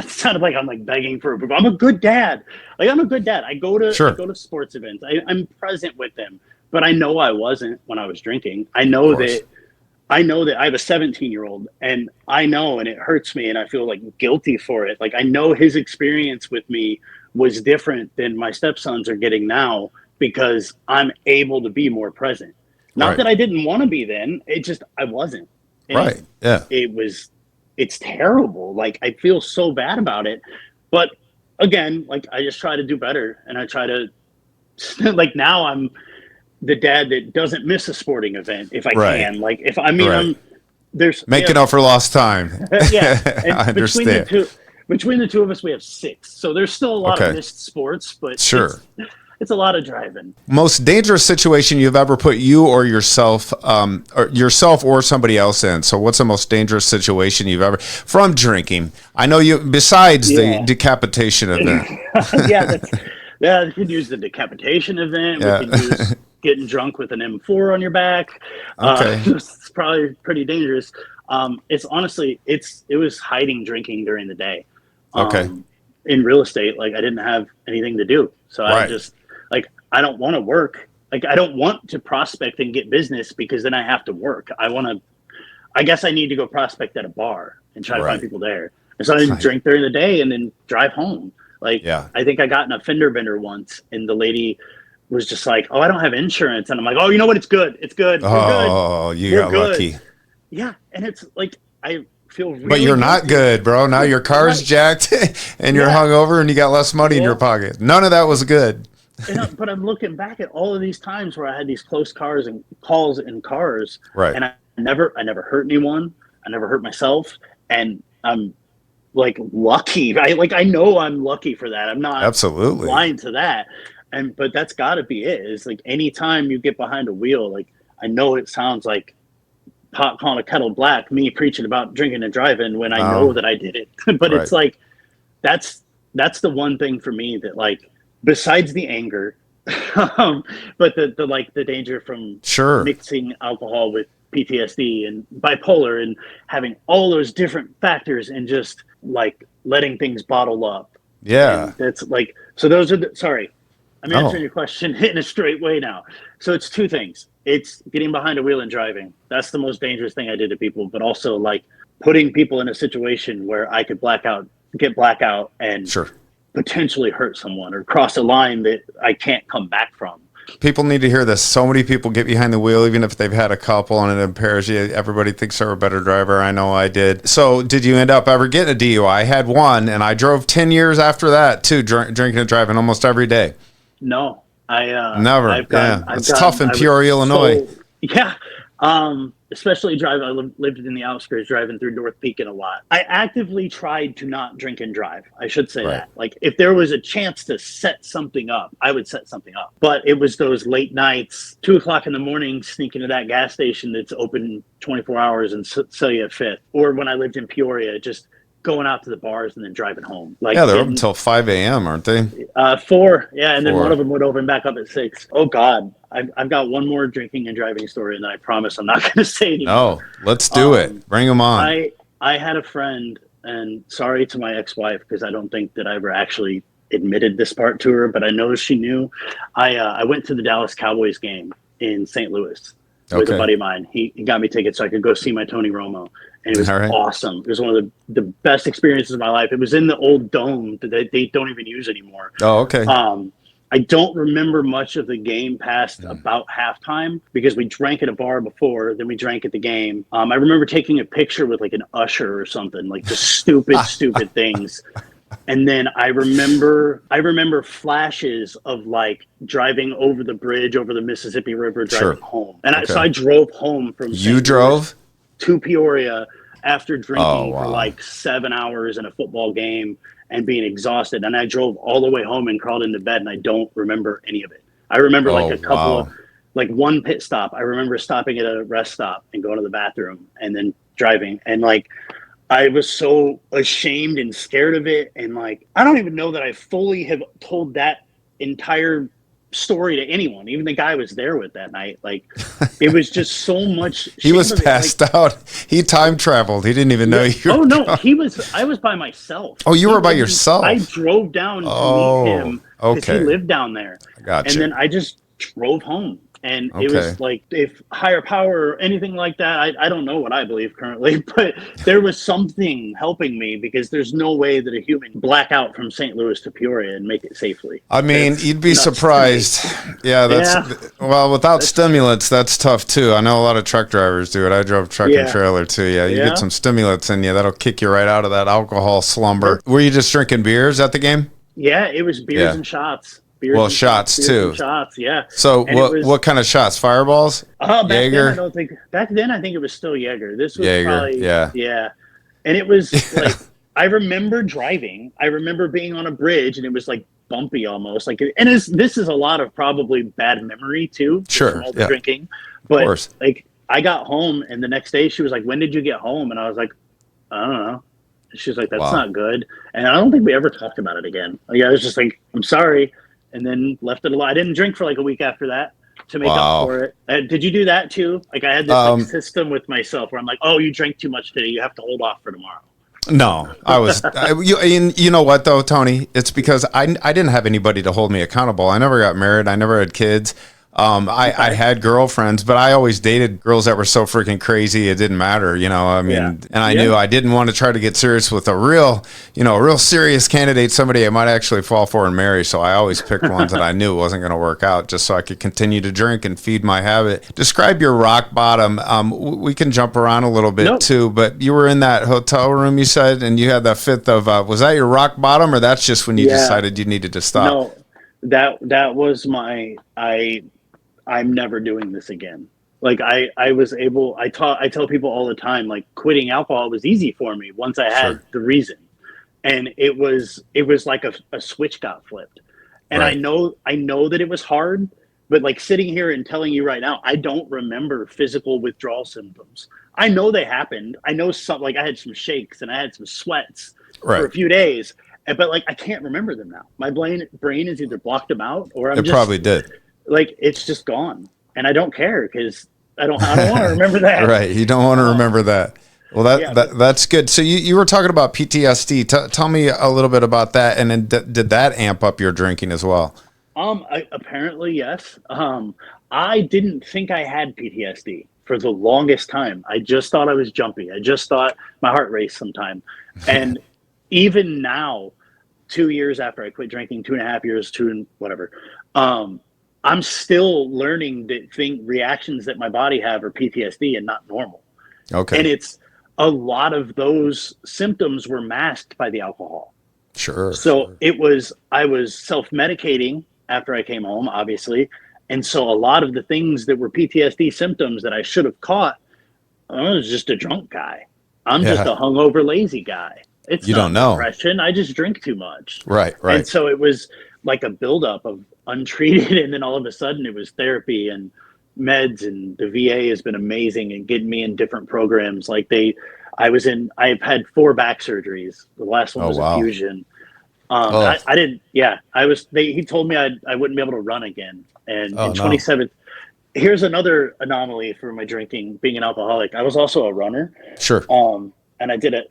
sounded like I'm like begging for approval. I'm a good dad. Like I'm a good dad. I go to sports events. I'm present with them, but I know I wasn't when I was drinking. I know that I have a 17-year-old, and I know, and it hurts me, and I feel like guilty for it. Like I know his experience with me was different than my stepsons are getting now because I'm able to be more present. Not that I didn't want to be then. It just, I wasn't. And it's terrible. Like I feel so bad about it, but again, like I just try to do better, and I try to like now I'm the dad that doesn't miss a sporting event if I can. Like if I'm there's
making up for lost time.
And
I understand.
Between the two of us, we have 6. So there's still a lot of missed sports, but it's a lot of driving.
Most dangerous situation you've ever put you or yourself or somebody else in. So what's the most dangerous situation you've ever from drinking? I know you besides the decapitation event.
We could use the decapitation event. We could use getting drunk with an M4 on your back. It's probably pretty dangerous. It's honestly, it was hiding drinking during the day. In real estate, like I didn't have anything to do. So I just like, I don't want to work. Like I don't want to prospect and get business because then I have to work. I guess I need to go prospect at a bar and try to find people there. And so I drink during the day and then drive home. Like, I think I got in a fender bender once, and the lady was just like, "Oh, I don't have insurance," and I'm like, "Oh, you know what? It's good. It's good. We're good.
Oh, you
We're
got
good."
lucky.
Yeah, and it's like I feel really.
But you're not good, bro. Now your car's jacked, and you're hungover, and you got less money in your pocket. None of that was good.
But I'm looking back at all of these times where I had these close calls in cars,
right?
And I never hurt anyone. I never hurt myself, and I'm like lucky, right? Like I know I'm lucky for that. I'm not
absolutely
blind to that, but that's got to be it. Is like anytime you get behind a wheel, like I know it sounds like pot calling a kettle black, me preaching about drinking and driving when I know that I did it, but it's like that's the one thing for me that like. Besides the anger, but the like the danger from mixing alcohol with PTSD and bipolar and having all those different factors and just like letting things bottle up.
Yeah.
And that's like, so those are sorry, I'm answering your question in a straight way now. So it's two things. It's getting behind a wheel and driving. That's the most dangerous thing I did to people, but also like putting people in a situation where I could get blackout and potentially hurt someone or cross a line that I can't come back from.
People need to hear this. So many people get behind the wheel, even if they've had a couple and it impairs you. Everybody thinks they're a better driver. I know I did. So did you end up ever getting a DUI? I had one, and I drove 10 years after that, too, drinking and driving almost every day.
No,
never. It's tough in Peoria, Illinois.
Especially driving. I lived in the outskirts, driving through North Beacon a lot. I actively tried to not drink and drive. I should say that. Like, if there was a chance to set something up, I would set something up. But it was those late nights, 2:00 in the morning, sneaking to that gas station that's open 24 hours and sell you a fifth. Or when I lived in Peoria, just going out to the bars and then driving home. Like,
they're open until 5 a.m., aren't they?
4. Yeah, and then one of them would open back up at 6. Oh, God. I've got one more drinking and driving story, and then I promise I'm not going to say anymore.
No, let's do it. Bring them on.
I had a friend, and sorry to my ex-wife, because I don't think that I ever actually admitted this part to her, but I know she knew. I went to the Dallas Cowboys game in St. Louis with a buddy of mine. He got me tickets so I could go see my Tony Romo. And it was awesome. It was one of the best experiences of my life. It was in the old dome that they don't even use anymore.
Oh, okay.
I don't remember much of the game past about halftime because we drank at a bar before, then we drank at the game. I remember taking a picture with like an usher or something, like just stupid things. And then I remember flashes of like driving over the bridge over the Mississippi River, driving home. And so I drove home from
St. Louis
to Peoria after drinking for like 7 hours in a football game and being exhausted. And I drove all the way home and crawled into bed, and I don't remember any of it. I remember like a couple of, like one pit stop. I remember stopping at a rest stop and going to the bathroom and then driving. And like, I was so ashamed and scared of it. And like, I don't even know that I fully have told that entire story to anyone. Even the guy I was there with that night. Like, it was just so much.
He was passed out. He time traveled. He didn't even know you.
Oh no, I was by myself.
Oh, you were by yourself.
I drove down to meet him because he lived down there.
Gotcha.
And then I just drove home. And it was like, if higher power or anything like that, I don't know what I believe currently, but there was something helping me because there's no way that a human black out from St. Louis to Peoria and make it safely.
I mean, you'd be surprised. Well, without stimulants, that's tough too. I know a lot of truck drivers do it. I drove truck and trailer too. Yeah, you get some stimulants in you. That'll kick you right out of that alcohol slumber. Were you just drinking beers at the game?
Yeah, it was beers and shots.
Shots too.
Shots, yeah.
So what kind of shots? Fireballs?
Jaeger? Back then I think it was still Jaeger. This was probably yeah. And it was like I remember driving. I remember being on a bridge and it was like bumpy almost. Like this is a lot of probably bad memory too.
Sure.
All the drinking. But like I got home and the next day she was like, "When did you get home?" And I was like, "I don't know." She was like, "That's not good." And I don't think we ever talked about it again. Like I was just like, "I'm sorry." And then left it alone. I didn't drink for like a week after that to make up for it. Did you do that too? Like I had this like, system with myself where I'm like, "Oh, you drank too much today. You have to hold off for tomorrow."
No, I was. You know what though, Tony? It's because I didn't have anybody to hold me accountable. I never got married. I never had kids. I had girlfriends, but I always dated girls that were so freaking crazy it didn't matter, you know. I mean, and I knew I didn't want to try to get serious with a real, you know, a real serious candidate, somebody I might actually fall for and marry. So I always picked ones that I knew wasn't going to work out, just so I could continue to drink and feed my habit. Describe your rock bottom. We can jump around a little bit too, but you were in that hotel room, you said, and you had that fifth of, was that your rock bottom, or that's just when you decided you needed to stop?
No, that was my, I'm never doing this again. Like I was able, I tell people all the time, like quitting alcohol was easy for me once I had the reason. And it was like a switch got flipped. And I know that it was hard, but like sitting here and telling you right now, I don't remember physical withdrawal symptoms. I know they happened. I know like I had some shakes and I had some sweats for a few days, but like I can't remember them now. My brain is either blocked them out or it
probably did.
Like it's just gone, and I don't care because I don't want to remember that.
Right, you don't want to remember that. Well, that's good. So you were talking about PTSD. Tell me a little bit about that, and then did that amp up your drinking as well?
Apparently yes. I didn't think I had PTSD for the longest time. I just thought I was jumpy. I just thought my heart raced sometime, and even now, 2 years after I quit drinking, 2.5 years, whatever. I'm still learning that reactions that my body have are PTSD and not normal. Okay. And it's a lot of those symptoms were masked by the alcohol.
Sure.
So I was self-medicating after I came home, obviously. And so a lot of the things that were PTSD symptoms that I should have caught, I was just a drunk guy. I'm just a hungover, lazy guy. It's
you
not
don't know.
Depression. I just drink too much.
Right.
And so it was like a buildup of untreated, and then all of a sudden it was therapy and meds, and the VA has been amazing and getting me in different programs. Like I've had 4 back surgeries. The last one was a fusion. I didn't. Yeah, he told me I wouldn't be able to run again. And in 27, here's another anomaly for my drinking, being an alcoholic. I was also a runner.
Sure.
And I did it.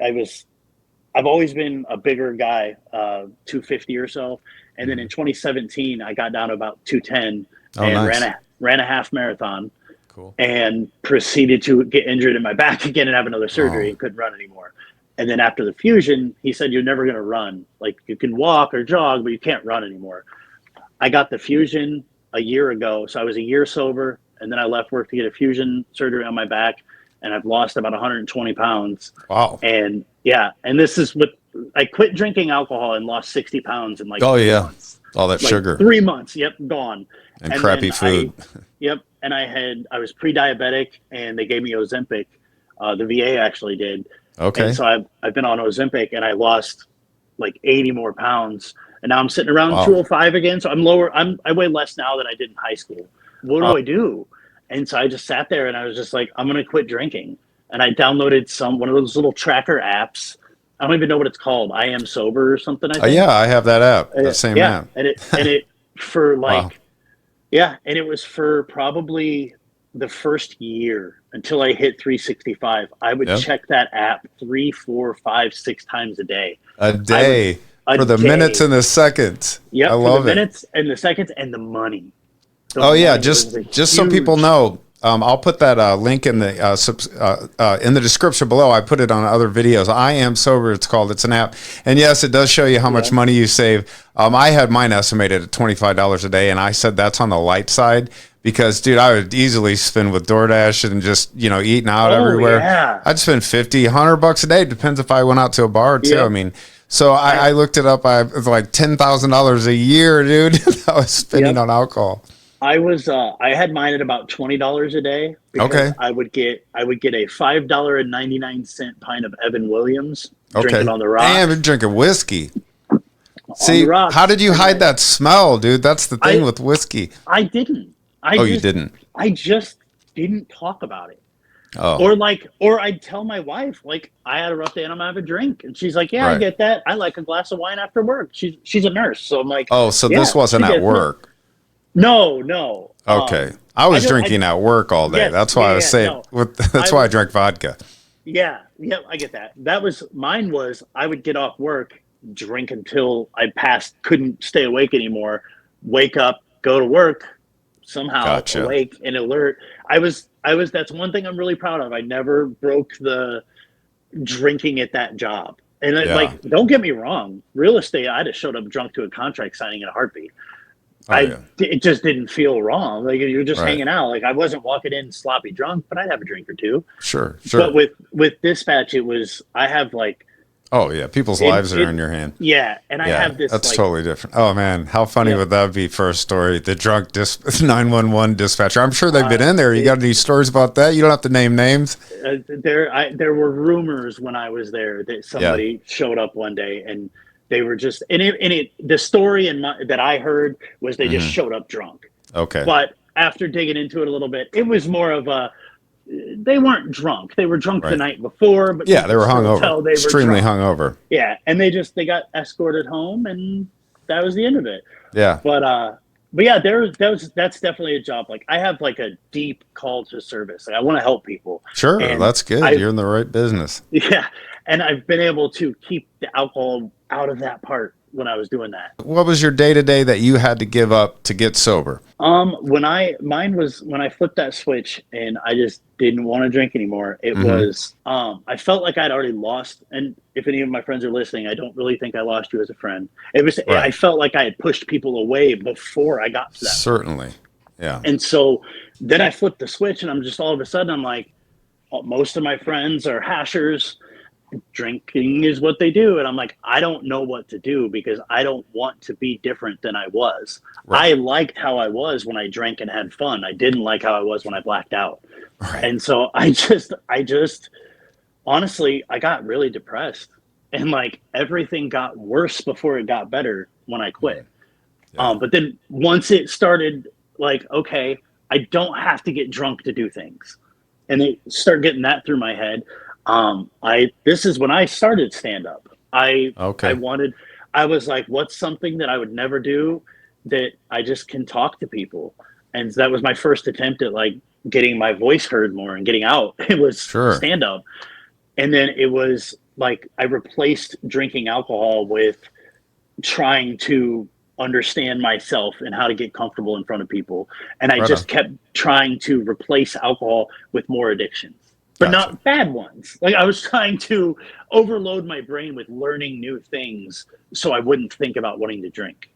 I've always been a bigger guy, 250 or so. And then in 2017, I got down to about 210 and ran a half marathon. Cool. And proceeded to get injured in my back again and have another surgery and couldn't run anymore. And then after the fusion, he said, you're never going to run. Like you can walk or jog, but you can't run anymore. I got the fusion a year ago. So I was a year sober. And then I left work to get a fusion surgery on my back. And I've lost about 120 pounds. Wow. And and this is what I quit drinking alcohol and lost 60 pounds in like 3 months.
All that sugar.
3 months. Yep. Gone.
And crappy food.
And I was pre-diabetic and they gave me Ozempic. The VA actually did. Okay. And so I've been on Ozempic and I lost like 80 more pounds. And now I'm sitting around 205 again. So I'm lower. I weigh less now than I did in high school. What do I do? And so I just sat there and I was just like, I'm going to quit drinking. And I downloaded one of those little tracker apps. I don't even know what it's called. I Am Sober or something. I think.
I have that app. The same app.
And it for like, and it was for probably the first year until I hit 365. I would check that app 3, 4, 5, 6 times a day.
A day. For the minutes and the seconds.
Yep.
I love
the minutes and the seconds and the money.
Just so people know, I'll put that link in the description below. I put it on other videos. I Am Sober, it's called. It's an app. And yes, it does show you how much money you save. I had mine estimated at $25 a day, and I said that's on the light side because, dude, I would easily spend with DoorDash and just, eating out everywhere. Yeah. I'd spend $50, $100 a day. Depends if I went out to a bar, too. Yeah. I mean, so I looked it up. It was like $10,000 a year, dude, that I was spending on alcohol.
I had mine at about $20 a day because I would get a $5.99 pint of Evan Williams drinking on the rocks.
Damn, you're drinking whiskey. See, how did you hide that smell, dude? That's the thing with whiskey.
I didn't.
You didn't?
I just didn't talk about it. Oh. Or I'd tell my wife, like, I had a rough day and I'm gonna have a drink. And she's like, I get that. I like a glass of wine after work. She's a nurse. So I'm like,
so this wasn't at work.
No.
Okay. I was drinking at work all day. Yes, that's why I was saying. That's why I drank vodka.
Yeah, I get that. Mine was I would get off work, drink until I couldn't stay awake anymore, wake up, go to work, somehow awake and alert. That's one thing I'm really proud of. I never broke the drinking at that job. And like, don't get me wrong, real estate, I'd have showed up drunk to a contract signing in a heartbeat. It just didn't feel wrong. Like, you're just hanging out. Like, I wasn't walking in sloppy drunk, but I'd have a drink or two.
Sure.
But with dispatch, I have like,
oh yeah, people's lives are in your hand.
Yeah, and I have this.
That's totally different. Oh man, how funny would that be for a story? The drunk 911 dispatcher. I'm sure they've been in there. You got any stories about that? You don't have to name names.
There were rumors when I was there that somebody showed up one day and they were just the story that I heard was they just showed up drunk.
Okay.
But after digging into it a little bit, it was more of they weren't drunk. They were drunk the night before, but
they were hungover. Extremely hungover.
Yeah, and they got escorted home, and that was the end of it.
Yeah.
But yeah, that's definitely a job. Like, I have like a deep call to service. Like, I want to help people.
Sure, that's good. You're in the right business.
Yeah, and I've been able to keep the alcohol out of that part when I was doing that.
What was your day-to-day that you had to give up to get sober?
Mine was when I flipped that switch and I just didn't want to drink anymore. It was, I felt like I'd already lost. And if any of my friends are listening, I don't really think I lost you as a friend. It was, I felt like I had pushed people away before I got to that.
Certainly. Yeah.
And so then I flipped the switch and I'm just all of a sudden, I'm like, most of my friends are hashers. Drinking is what they do. And I'm like, I don't know what to do because I don't want to be different than I was. I liked how I was when I drank and had fun. I didn't like how I was when I blacked out. And so I just honestly, I got really depressed and like everything got worse before it got better when I quit. But then once it started, like, okay, I don't have to get drunk to do things. And they start getting that through my head. This is when I started stand up. I was like, what's something that I would never do that I just can talk to people? And that was my first attempt at like getting my voice heard more and getting out. It was stand up. And then it was like, I replaced drinking alcohol with trying to understand myself and how to get comfortable in front of people. And I just kept trying to replace alcohol with more addictions. But not bad ones. Like, I was trying to overload my brain with learning new things so I wouldn't think about wanting to drink.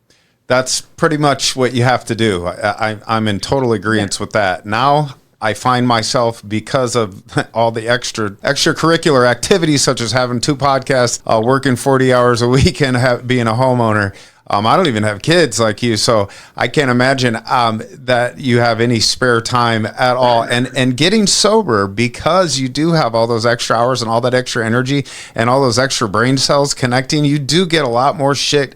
That's pretty much what you have to do. I'm in total agreement with that. Now I find myself, because of all the extracurricular activities, such as having 2 podcasts, working 40 hours a week, and being a homeowner. I don't even have kids like you, so I can't imagine that you have any spare time at all. And getting sober, because you do have all those extra hours and all that extra energy and all those extra brain cells connecting, you do get a lot more shit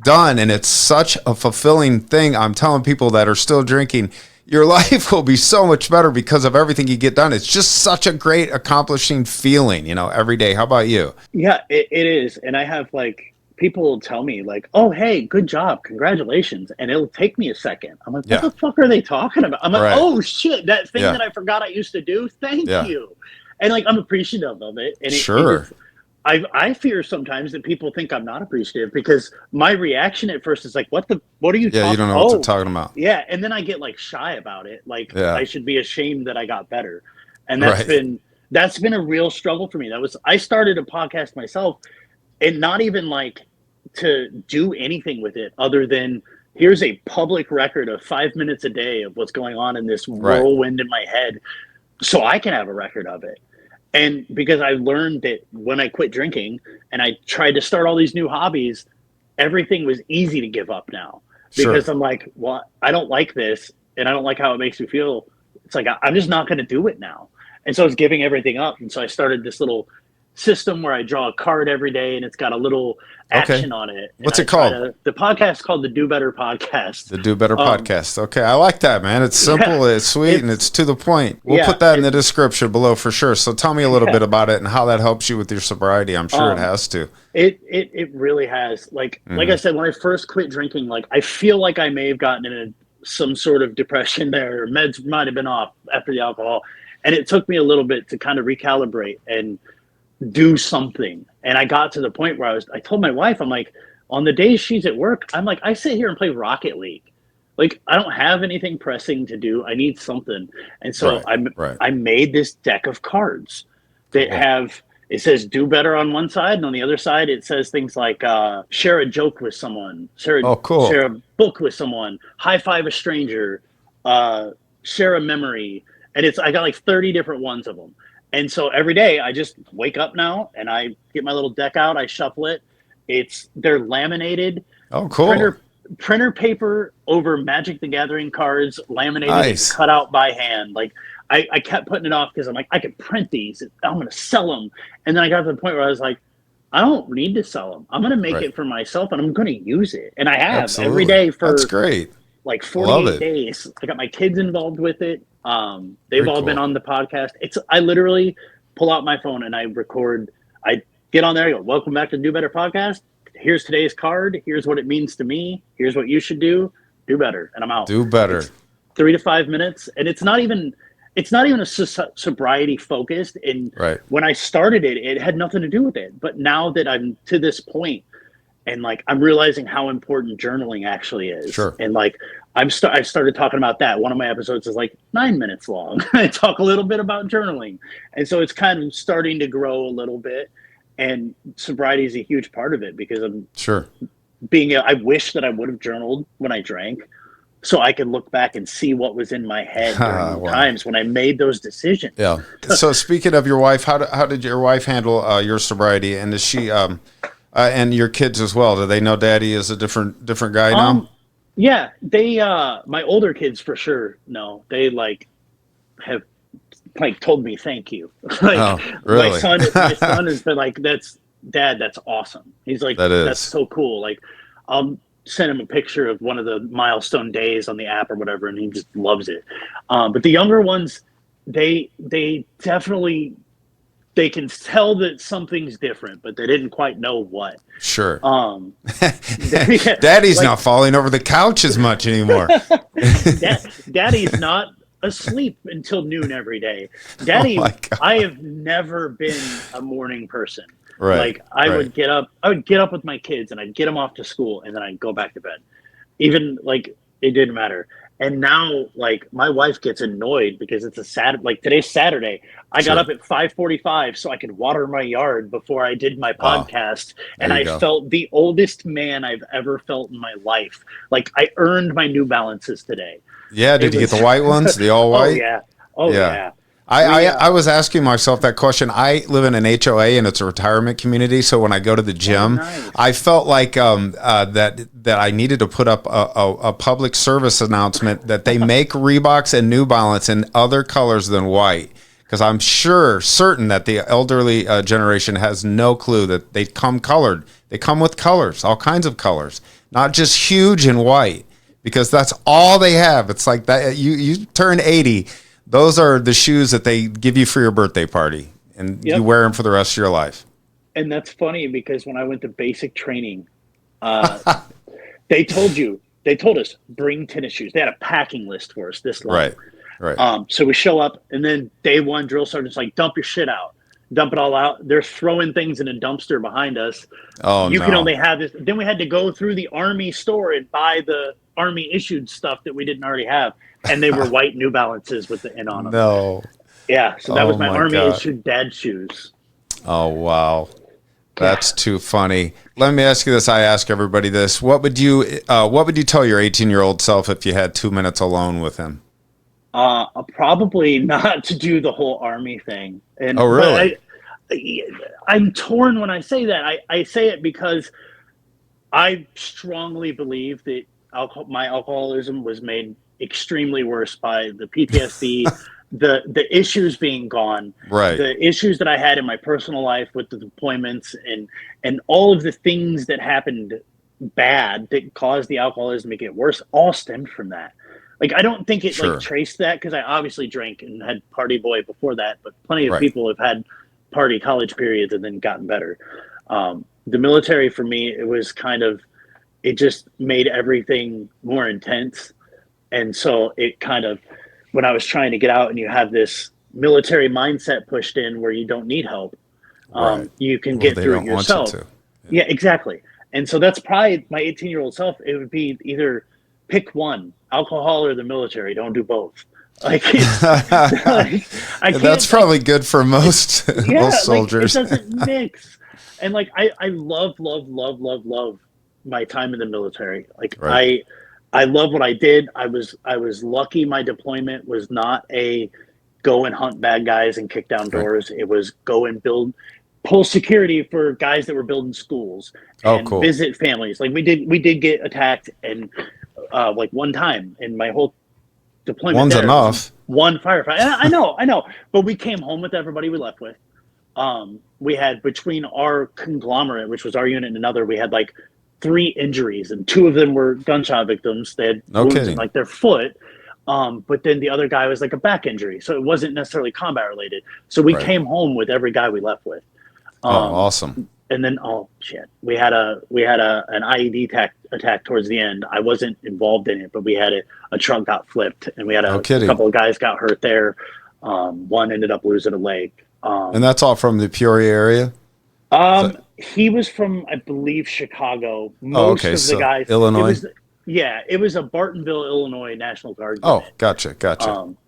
done. And it's such a fulfilling thing. I'm telling people that are still drinking, your life will be so much better because of everything you get done. It's just such a great accomplishing feeling, every day. How about you?
Yeah, it is. And I have like, people will tell me like, oh, hey, good job. Congratulations. And it'll take me a second. I'm like, what the fuck are they talking about? I'm like, oh shit, that thing that I forgot I used to do. Thank you. And like, I'm appreciative of it. And I fear sometimes that people think I'm not appreciative because my reaction at first is like, what are you talking about?
Yeah, you don't know what they're talking about.
Yeah. And then I get like shy about it. Like, I should be ashamed that I got better. And that's been a real struggle for me. I started a podcast myself, and not even like to do anything with it other than here's a public record of 5 minutes a day of what's going on in this whirlwind in my head, so I can have a record of it. And because I learned that when I quit drinking and I tried to start all these new hobbies, everything was easy to give up now because I'm like, well, I don't like this and I don't like how it makes me feel. It's like, I'm just not going to do it now. And so I was giving everything up. And so I started this little system where I draw a card every day and it's got a little action on it.
What's it called?
The podcast is called the Do Better Podcast.
The Do Better Podcast. Okay. I like that, man. It's simple, it's sweet, and it's to the point. We'll put that in the description below for sure. So tell me a little bit about it and how that helps you with your sobriety. I'm sure it has to.
It really has. Like I said, when I first quit drinking, like I feel like I may have gotten in some sort of depression there. Meds might have been off after the alcohol. And it took me a little bit to kind of recalibrate and do something. And I got to the point where I told my wife, I'm like, on the days she's at work, I'm like, I sit here and play Rocket League. like, I don't have anything pressing to do. I need something. And so
Right.
I made this deck of cards that
Cool.
have, it says do better on one side, and on the other side it says things like share a joke with someone,
Oh,
share
cool.
a book with someone, high five a stranger, share a memory. And I got like 30 different ones of them. And so every day I just wake up now and I get my little deck out, I shuffle it. They're laminated,
Oh, cool.
printer paper over Magic the Gathering cards, laminated and
Nice.
cut out by hand. Like, I kept putting it off because I'm like, I could print these. I'm going to sell them. And then I got to the point where I was like, I don't need to sell them. I'm going to make
Right.
it for myself and I'm going to use it. And I have every
Absolutely.
day
That's
for
great.
like
Love
48
it.
days. I got my kids involved with it. They've
Very
all been
cool.
on the podcast. I literally pull out my phone and I record. I get on there. I go, welcome back to the Do Better podcast. Here's today's card. Here's what it means to me. Here's what you should do. Do better. And I'm out.
Do better.
It's 3 to 5 minutes. And it's not even a sobriety focused. And
Right.
when I started it, it had nothing to do with it. But now that I'm to this point, and like I'm realizing how important journaling actually is.
Sure.
And like I started talking about that. One of my episodes is like 9 minutes long. I talk a little bit about journaling, and so it's kind of starting to grow a little bit. And sobriety is a huge part of it because I'm
Sure.
I wish that I would have journaled when I drank, so I could look back and see what was in my head during
Wow.
times when I made those decisions.
Yeah. So speaking of your wife, how did your wife handle your sobriety, and is she and your kids as well? Do they know Daddy is a different guy now?
Yeah, they my older kids for sure know. They like have like told me thank you. Like,
Oh, really?
my son has been like, that's Dad, that's awesome. He's like,
That is.
that's so cool. Like, I'll send him a picture of one of the milestone days on the app or whatever, and he just loves it. But the younger ones, they definitely, they can tell that something's different, but they didn't quite know what.
Sure.
Daddy's
not falling over the couch as much anymore.
Daddy's not asleep until noon every day. Daddy,
Oh my God.
I have never been a morning person.
Right.
Like I would get up with my kids and I'd get them off to school and then I'd go back to bed. Even like it didn't matter. And now like my wife gets annoyed because it's like today's Saturday. I got up at 5:45 so I could water my yard before I did my podcast. And I felt the oldest man I've ever felt in my life. Like I earned my New Balances today.
Yeah, did you get the white ones? The all white?
Oh yeah.
I was asking myself that question. I live in an HOA and it's a retirement community. So when I go to the gym, I felt like that I needed to put up a public service announcement that they make Reeboks and New Balance in other colors than white. Because I'm certain that the elderly generation has no clue that they come colored. They come with colors, all kinds of colors, not just huge and white. Because that's all they have. It's like that. You turn 80. Those are the shoes that they give you for your birthday party, and you wear them for the rest of your life.
And that's funny because when I went to basic training, they told us bring tennis shoes. They had a packing list for us this long.
Right.
So we show up, and then day one, drill sergeant's like, dump your shit out. Dump it all out. They're throwing things in a dumpster behind us. You can only have this. Then we had to go through the Army store and buy the Army issued stuff that we didn't already have. And they were white New Balances with the N on them.
No.
Yeah. So that was my Army issued dad shoes.
Oh, wow. That's too funny. Let me ask you this. I ask everybody this. What would you tell your 18-year-old self if you had 2 minutes alone with him?
Probably not to do the whole Army thing. And
oh, really?
I'm torn when I say that. I say it because I strongly believe that my alcoholism was made extremely worse by the PTSD, the issues being gone, the issues that I had in my personal life with the deployments and all of the things that happened bad that caused the alcoholism to get worse all stemmed from that. Like, I don't think it like traced that because I obviously drank and had party boy before that, but plenty of people have had party college periods and then gotten better. The military for me, it was kind of, it just made everything more intense. And so it kind of, when I was trying to get out and you have this military mindset pushed in where you don't need help, you can get through it yourself. Yeah, exactly. And so that's probably my 18-year-old self. It would be either pick one. alcohol or the military. Don't do both. Like, it's, like I can't.
That's probably good for most
Yeah,
most
like it
soldiers.
doesn't mix. And like I love my time in the military. Like
Right.
I love what I did. I was lucky my deployment was not a go and hunt bad guys and kick down
Right.
doors. It was go and pull security for guys that were building schools
Oh,
and
cool.
visit families. Like we did get attacked, and like one time in my whole deployment
One's
there was
enough.
one firefighter. I know, but we came home with everybody we left with. We had, between our conglomerate, which was our unit and another, we had like 3 injuries, and 2 of them were gunshot victims. They had
No
wounds in
kidding.
like their foot. But then the other guy was like a back injury, so it wasn't necessarily combat related. So we
Right.
came home with every guy we left with.
Oh,
Um,
awesome.
and then, oh shit, we had an IED attack towards the end. I wasn't involved in it, but we had a truck got flipped, and we had
No
a
kidding.
couple of guys got hurt there. One ended up losing a leg.
And that's all from the Peoria area?
He was from, I believe, Chicago.
Oh,
Most
okay.
of the
So
guys,
Illinois.
it was a Bartonville, Illinois National Guard
Oh,
unit.
gotcha.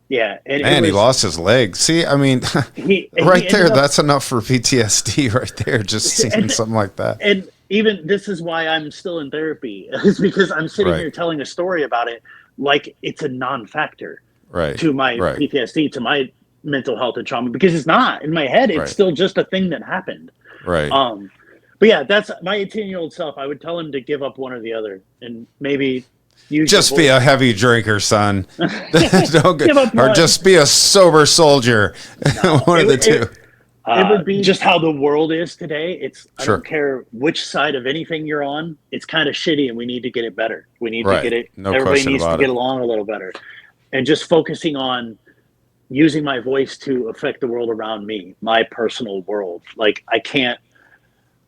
Yeah, and
Man,
it
he
was,
lost his leg. See, I mean,
he
right there,
ended up,
that's enough for PTSD right there, just seeing
and,
something like that.
and even this is why I'm still in therapy, is because I'm sitting
Right.
here telling a story about it like it's a non-factor
Right.
to my
Right.
PTSD, to my mental health and trauma, because it's not. In my head, it's
Right.
still just a thing that happened.
Right.
But yeah, that's my 18-year-old self. I would tell him to give up one or the other, and maybe use
Just be a heavy drinker, son. Don't
Give up
or
one.
just be a sober soldier. One of the two.
It would be just how the world is today. I
Sure.
don't care which side of anything you're on. It's kind of shitty, and we need to get it better. We need
Right.
to get it.
No
Everybody
question
needs to
about
get
it.
along a little better, and just focusing on using my voice to affect the world around me, my personal world. Like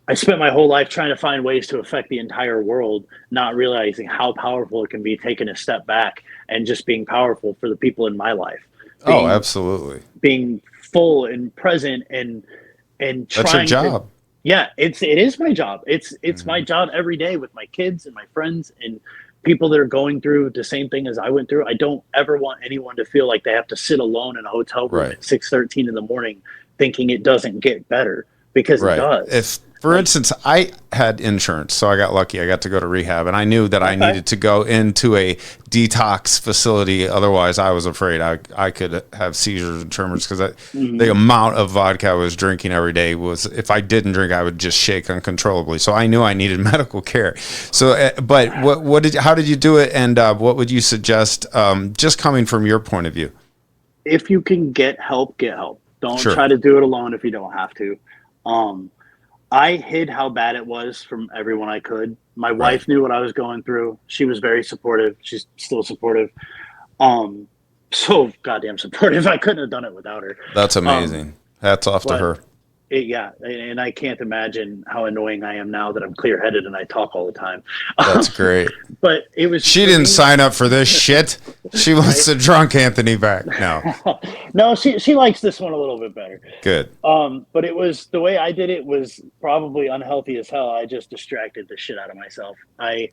I spent my whole life trying to find ways to affect the entire world, not realizing how powerful it can be taking a step back and just being powerful for the people in my life.
Oh, absolutely.
Being full and present and trying
That's your job.
to, yeah, it is my job. It's my
Mhm.
job every day with my kids and my friends and people that are going through the same thing as I went through. I don't ever want anyone to feel like they have to sit alone in a hotel room
Right.
at 6:13 in the morning thinking it doesn't get better, because it
Right.
does.
If, for instance, I had insurance, so I got lucky. I got to go to rehab, and I knew that I
Okay.
needed to go into a detox facility. Otherwise, I was afraid I could have seizures and tremors because the amount of vodka I was drinking every day was, if I didn't drink, I would just shake uncontrollably. So I knew I needed medical care. So, but how did you do it, and what would you suggest, just coming from your point of view?
If you can get help, get help. Don't
Sure.
try to do it alone if you don't have to. I hid how bad it was from everyone I could. My wife knew what I was going through. She was very supportive. She's still supportive. So goddamn supportive. I couldn't have done it without her.
That's amazing. Hats off to
but-
her.
Yeah, and I can't imagine how annoying I am now that I'm clear-headed and I talk all the time.
That's great.
But it was.
She
for
didn't
me-
sign up for this shit. She wants the drunk Anthony back. No,
No, she likes this one a little bit better.
good.
But it was, the way I did it was probably unhealthy as hell. I just distracted the shit out of myself. I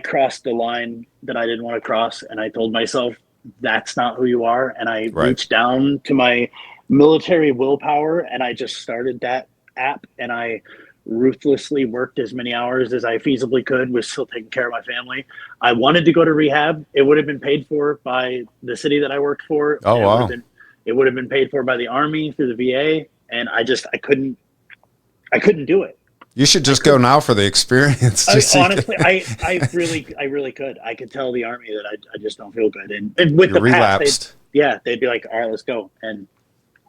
crossed the line that I didn't want to cross, and I told myself that's not who you are. And I reached down to my military willpower, and I just started that app, and I ruthlessly worked as many hours as I feasibly could, was still taking care of my family. I wanted to go to rehab. It would have been paid for by the city that I worked for.
Oh, wow.
It would have been paid for by the Army through the VA, and I couldn't do it.
You should just go now for the experience.
Honestly, I really could. I could tell the Army that I just don't feel good, and with
You're
the past,
relapsed.
they'd be like, all right, let's go. And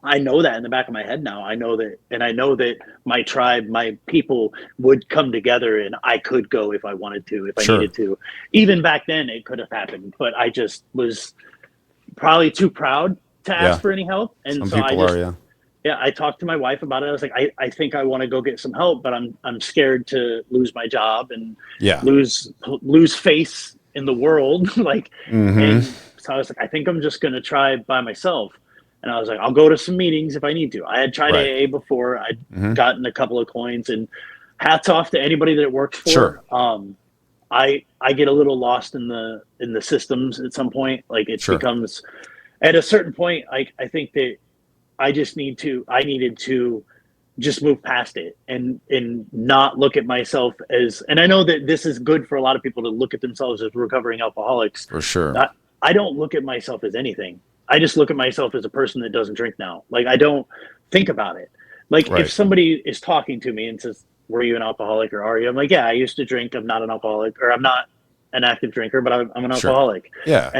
I know that in the back of my head now. I know that my tribe, my people would come together, and I could go if I wanted to, if I needed to. Even back then, it could have happened, but I just was probably too proud to ask for any help. And
Some
so
people are,
I talked to my wife about it. I was like, I think I want to go get some help, but I'm scared to lose my job and lose face in the world. And so I was like, I think I'm just going to try by myself. And I was like, I'll go to some meetings if I need to. I had tried AA before. I'd gotten a couple of coins, and hats off to anybody that it worked for.
Sure.
I get a little lost in the systems at some point. Like it
Sure.
becomes at a certain point, I think that I needed to just move past it and not look at myself as, and I know that this is good for a lot of people to look at themselves as recovering alcoholics.
For sure.
I don't look at myself as anything. I just look at myself as a person that doesn't drink now. Like I don't think about it. Like
Right.
if somebody is talking to me and says, "Were you an alcoholic or are you?" I'm like, "Yeah, I used to drink. I'm not an alcoholic, or I'm not an active drinker, but I'm an
Sure.
alcoholic."
Yeah.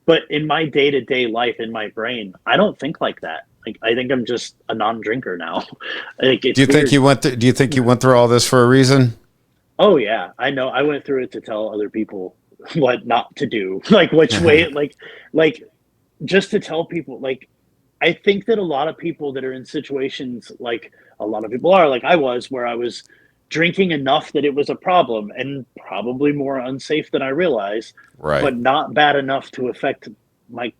But in my day-to-day life, in my brain, I don't think like that. Like I think I'm just a non-drinker now. Like it's
Do you think
weird.
do you think you went through all this for a reason?
Oh yeah, I know. I went through it to tell other people what not to do, like which way, like just to tell people. Like I think that a lot of people that are in situations like a lot of people are, like I was, where I was drinking enough that it was a problem and probably more unsafe than I realized,
Right.
but not bad enough to affect my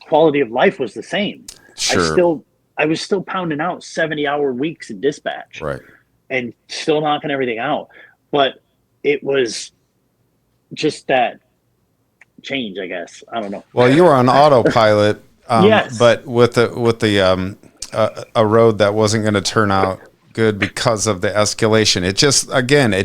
quality of life was the same. I
Sure.
still I was still pounding out 70-hour weeks in dispatch
Right.
and still knocking everything out. But it was just that change, I guess. I don't know.
Well, you were on autopilot,
Yes.
but with the a road that wasn't going to turn out good because of the escalation. It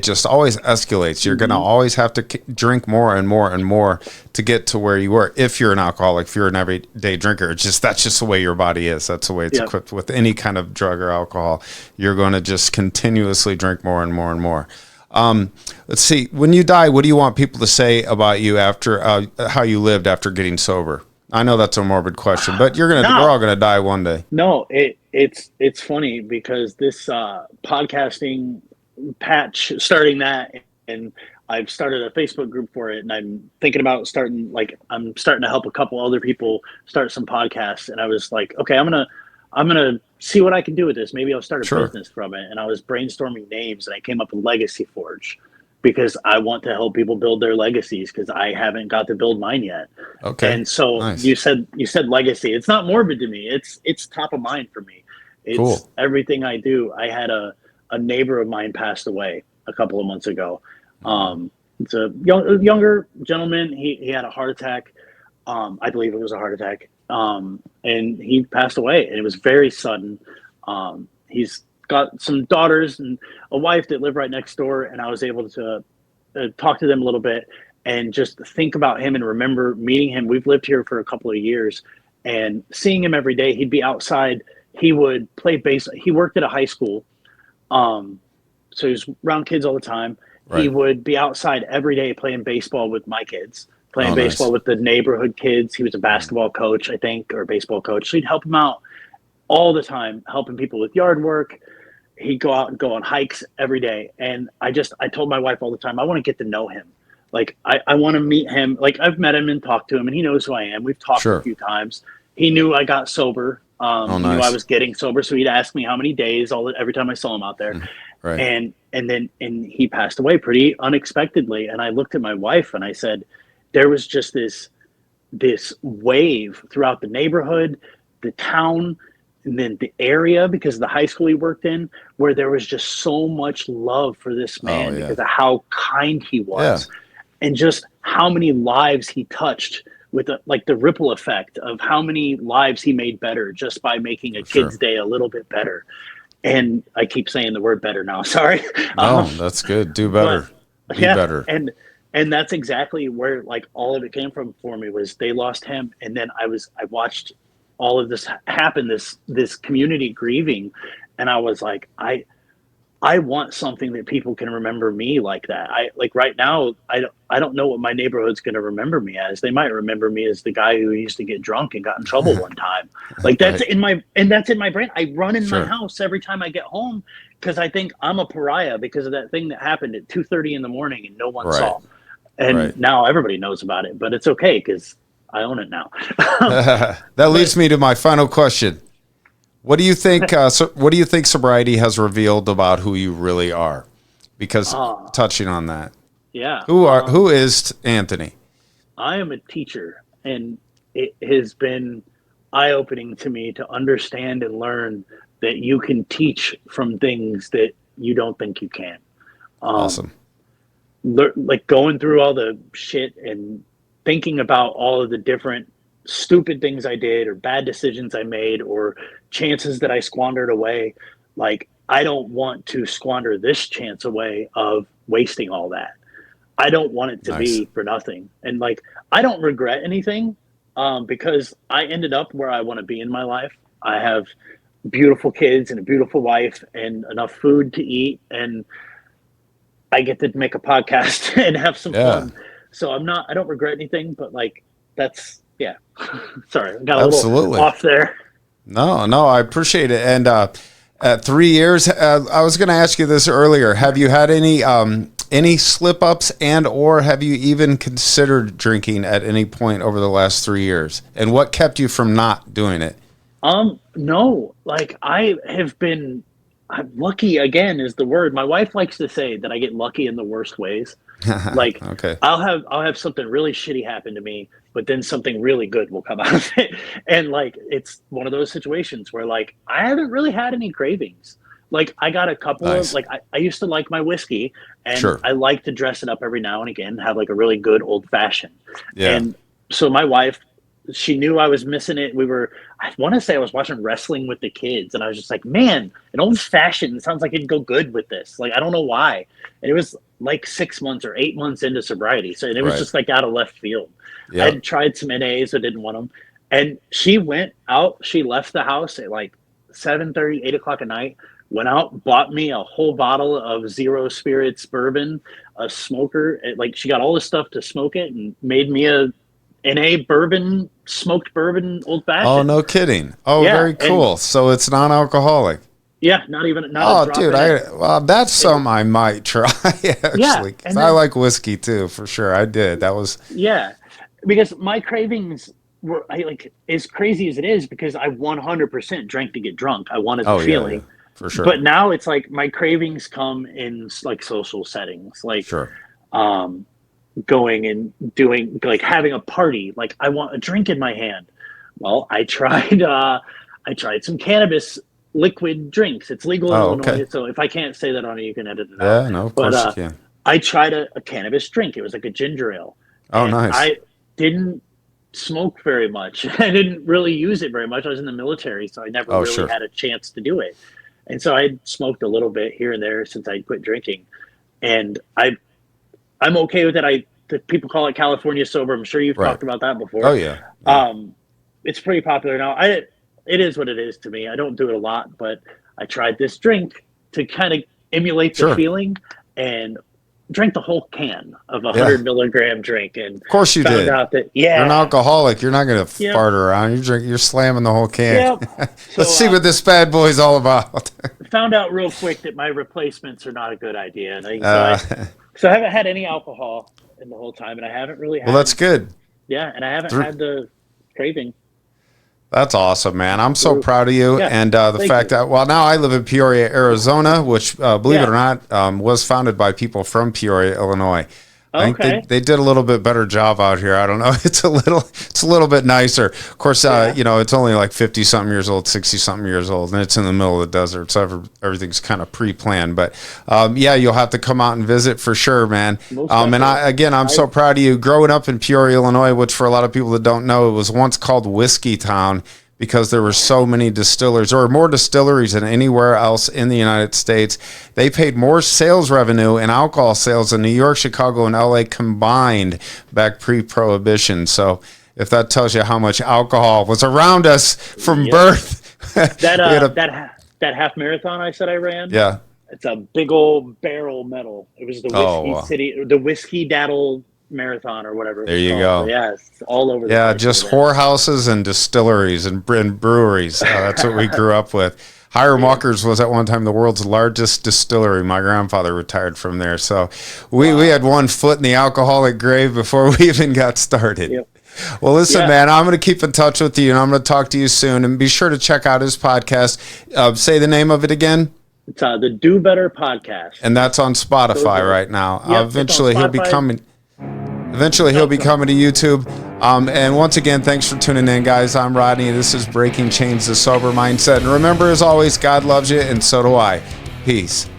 just always escalates. You're going to always have to drink more and more and more to get to where you were. If you're an alcoholic, if you're an everyday drinker, that's just the way your body is. That's the way it's equipped with any kind of drug or alcohol. You're going to just continuously drink more and more and more. Let's see. When you die, what do you want people to say about you after how you lived after getting sober? I know that's a morbid question, but we're all gonna die one day.
No, it's funny because this podcasting patch, starting that, and I've started a Facebook group for it, and I'm thinking about I'm starting to help a couple other people start some podcasts, and I was like, okay, I'm gonna see what I can do with this. Maybe I'll start a
Sure.
business from it. And I was brainstorming names, and I came up with Legacy Forge because I want to help people build their legacies because I haven't got to build mine yet.
Okay.
And so
Nice.
you said legacy. It's not morbid to me. It's top of mind for me. It's
Cool.
everything I do. I had a neighbor of mine passed away a couple of months ago. It's a younger gentleman. He had a heart attack. I believe it was a heart attack. And he passed away, and it was very sudden. He's got some daughters and a wife that live right next door, and I was able to talk to them a little bit and just think about him and remember meeting him. We've lived here for a couple of years and seeing him every day. He'd be outside. He would play bass. He worked at a high school. So he was around kids all the time.
Right.
He would be outside every day playing baseball with my kids, playing baseball
Nice.
with the neighborhood kids. He was a basketball coach, I think, or a baseball coach. So he'd help him out all the time, helping people with yard work. He'd go out and go on hikes every day. And I told my wife all the time, I want to get to know him. Like, I want to meet him. Like, I've met him and talked to him, and he knows who I am. We've talked
Sure.
a few times. He knew I got sober. He knew I
Nice.
was getting sober. So he'd ask me how many days every time I saw him out there.
Right.
And he passed away pretty unexpectedly. And I looked at my wife and I said, there was just this wave throughout the neighborhood, the town, and then the area, because of the high school he worked in, where there was just so much love for this man because of how kind he was, and just how many lives he touched with the ripple effect of how many lives he made better just by making a kid's day a little bit better. And I keep saying the word better now. Sorry.
No, that's good. Do better. Be better.
And that's exactly where like all of it came from for me. Was they lost him, and then I watched all of this happen, this community grieving, and I was like, I want something that people can remember me like that. Right now, I don't know what my neighborhood's going to remember me as. They might remember me as the guy who used to get drunk and got in trouble one time. Like that's in my brain. I run in my house every time I get home because I think I'm a pariah because of that thing that happened at 2:30 in the morning and no one saw. And now everybody knows about it, but it's okay because I own it now.
That leads me to my final question. What do you think? What do you think sobriety has revealed about who you really are? Because touching on that, who is Anthony?
I am a teacher, and it has been eye-opening to me to understand and learn that you can teach from things that you don't think you can.
Awesome.
like going through all the shit and thinking about all of the different stupid things I did or bad decisions I made or chances that I squandered away. Like, I don't want to squander this chance away of wasting all that. I don't want it to be for nothing. And like, I don't regret anything, because I ended up where I want to be in my life. I have beautiful kids and a beautiful wife and enough food to eat, and I get to make a podcast and have some fun. So I don't regret anything, but like, that's, yeah. Sorry, I got a little off there.
No, I appreciate it. And at 3 years, I was going to ask you this earlier. Have you had any slip ups, and or have you even considered drinking at any point over the last 3 years? And what kept you from not doing it?
No, like I'm lucky, again, is the word. My wife likes to say that I get lucky in the worst ways. Like,
okay.
I'll have something really shitty happen to me, but then something really good will come out of it. And like, it's one of those situations where like, I haven't really had any cravings. Like, I got a couple of, like, I used to like my whiskey, and I like to dress it up every now and again, have like a really good old fashioned. Yeah. And so my wife, she knew I was missing it. I want to say I was watching wrestling with the kids, and I was just like, man, an old fashioned sounds like it'd go good with this. Like, I don't know why. And it was like 6 months or 8 months into sobriety. So it was just like out of left field. Yep. I had tried some NAs, I didn't want them. And she went out, she left the house at like 7:30, 8 o'clock at night, went out, bought me a whole bottle of zero spirits bourbon, a smoker. Like, she got all this stuff to smoke it and made me a NA bourbon, smoked bourbon old fashioned.
Oh, no kidding. Oh, yeah, very cool. So it's non-alcoholic.
Yeah, not a drop.
Dude, that's something I might try, actually. Yeah, and I like whiskey too, for sure. I did. That was
because my cravings were like, as crazy as it is, because I 100% drank to get drunk. I wanted the feeling. Yeah,
for sure.
But now it's like my cravings come in like social settings, like going and doing, like having a party. Like, I want a drink in my hand. Well, I tried some cannabis liquid drinks. It's legal in Illinois, so if I can't say that on it, you can edit it out.
Yeah, no, of course you can.
I tried a cannabis drink. It was like a ginger ale.
Oh, nice.
I didn't smoke very much. I didn't really use it very much. I was in the military, so I never really had a chance to do it. And so I smoked a little bit here and there since I quit drinking. And I'm okay with it. People call it California sober. I'm sure you've talked about that before.
Oh, yeah.
It's pretty popular now. It is what it is to me. I don't do it a lot, but I tried this drink to kind of emulate the feeling, and drank the whole can of 100 milligram drink. And
of course you did.
Out that,
you're an alcoholic. You're not going to fart around. You're slamming the whole can. Let's see what this bad boy's all about.
Found out real quick that my replacements are not a good idea. And so I haven't had any alcohol in the whole time, and I haven't really had.
Well, that's good.
Yeah, and I haven't had the craving.
That's awesome, man. I'm so proud of you. And the fact that, now I live in Peoria, Arizona, which, believe it or not, was founded by people from Peoria, Illinois. I think they did a little bit better job out here. I don't know. It's a little bit nicer. Of course, it's only like 50 something years old, 60 something years old, and it's in the middle of the desert, so everything's kind of pre-planned. But you'll have to come out and visit for sure, man. And I'm so proud of you. Growing up in Peoria, Illinois, which for a lot of people that don't know, it was once called Whiskey Town, because there were so many distillers, or more distilleries than anywhere else in the United States. They paid more sales revenue in alcohol sales than New York, Chicago, and LA combined back pre-Prohibition. So if that tells you how much alcohol was around us from birth.
That half marathon I said I ran?
Yeah.
It's a big old barrel medal. It was the Whiskey Daddle Marathon or whatever.
There you go.
Yeah, it's all over the place.
Just whorehouses and distilleries and breweries. That's what we grew up with. Hiram Walker's was at one time the world's largest distillery. My grandfather retired from there. So we had one foot in the alcoholic grave before we even got started. Yep. Well, listen, man, I'm going to keep in touch with you, and I'm going to talk to you soon. And be sure to check out his podcast. Say the name of it again.
It's the Do Better Podcast.
And that's on Spotify right now.
Yep,
eventually he'll be coming to YouTube. And once again, thanks for tuning in, guys. I'm Rodney. This is Breaking Chains, the Sober Mindset. And remember, as always, God loves you, and so do I. Peace.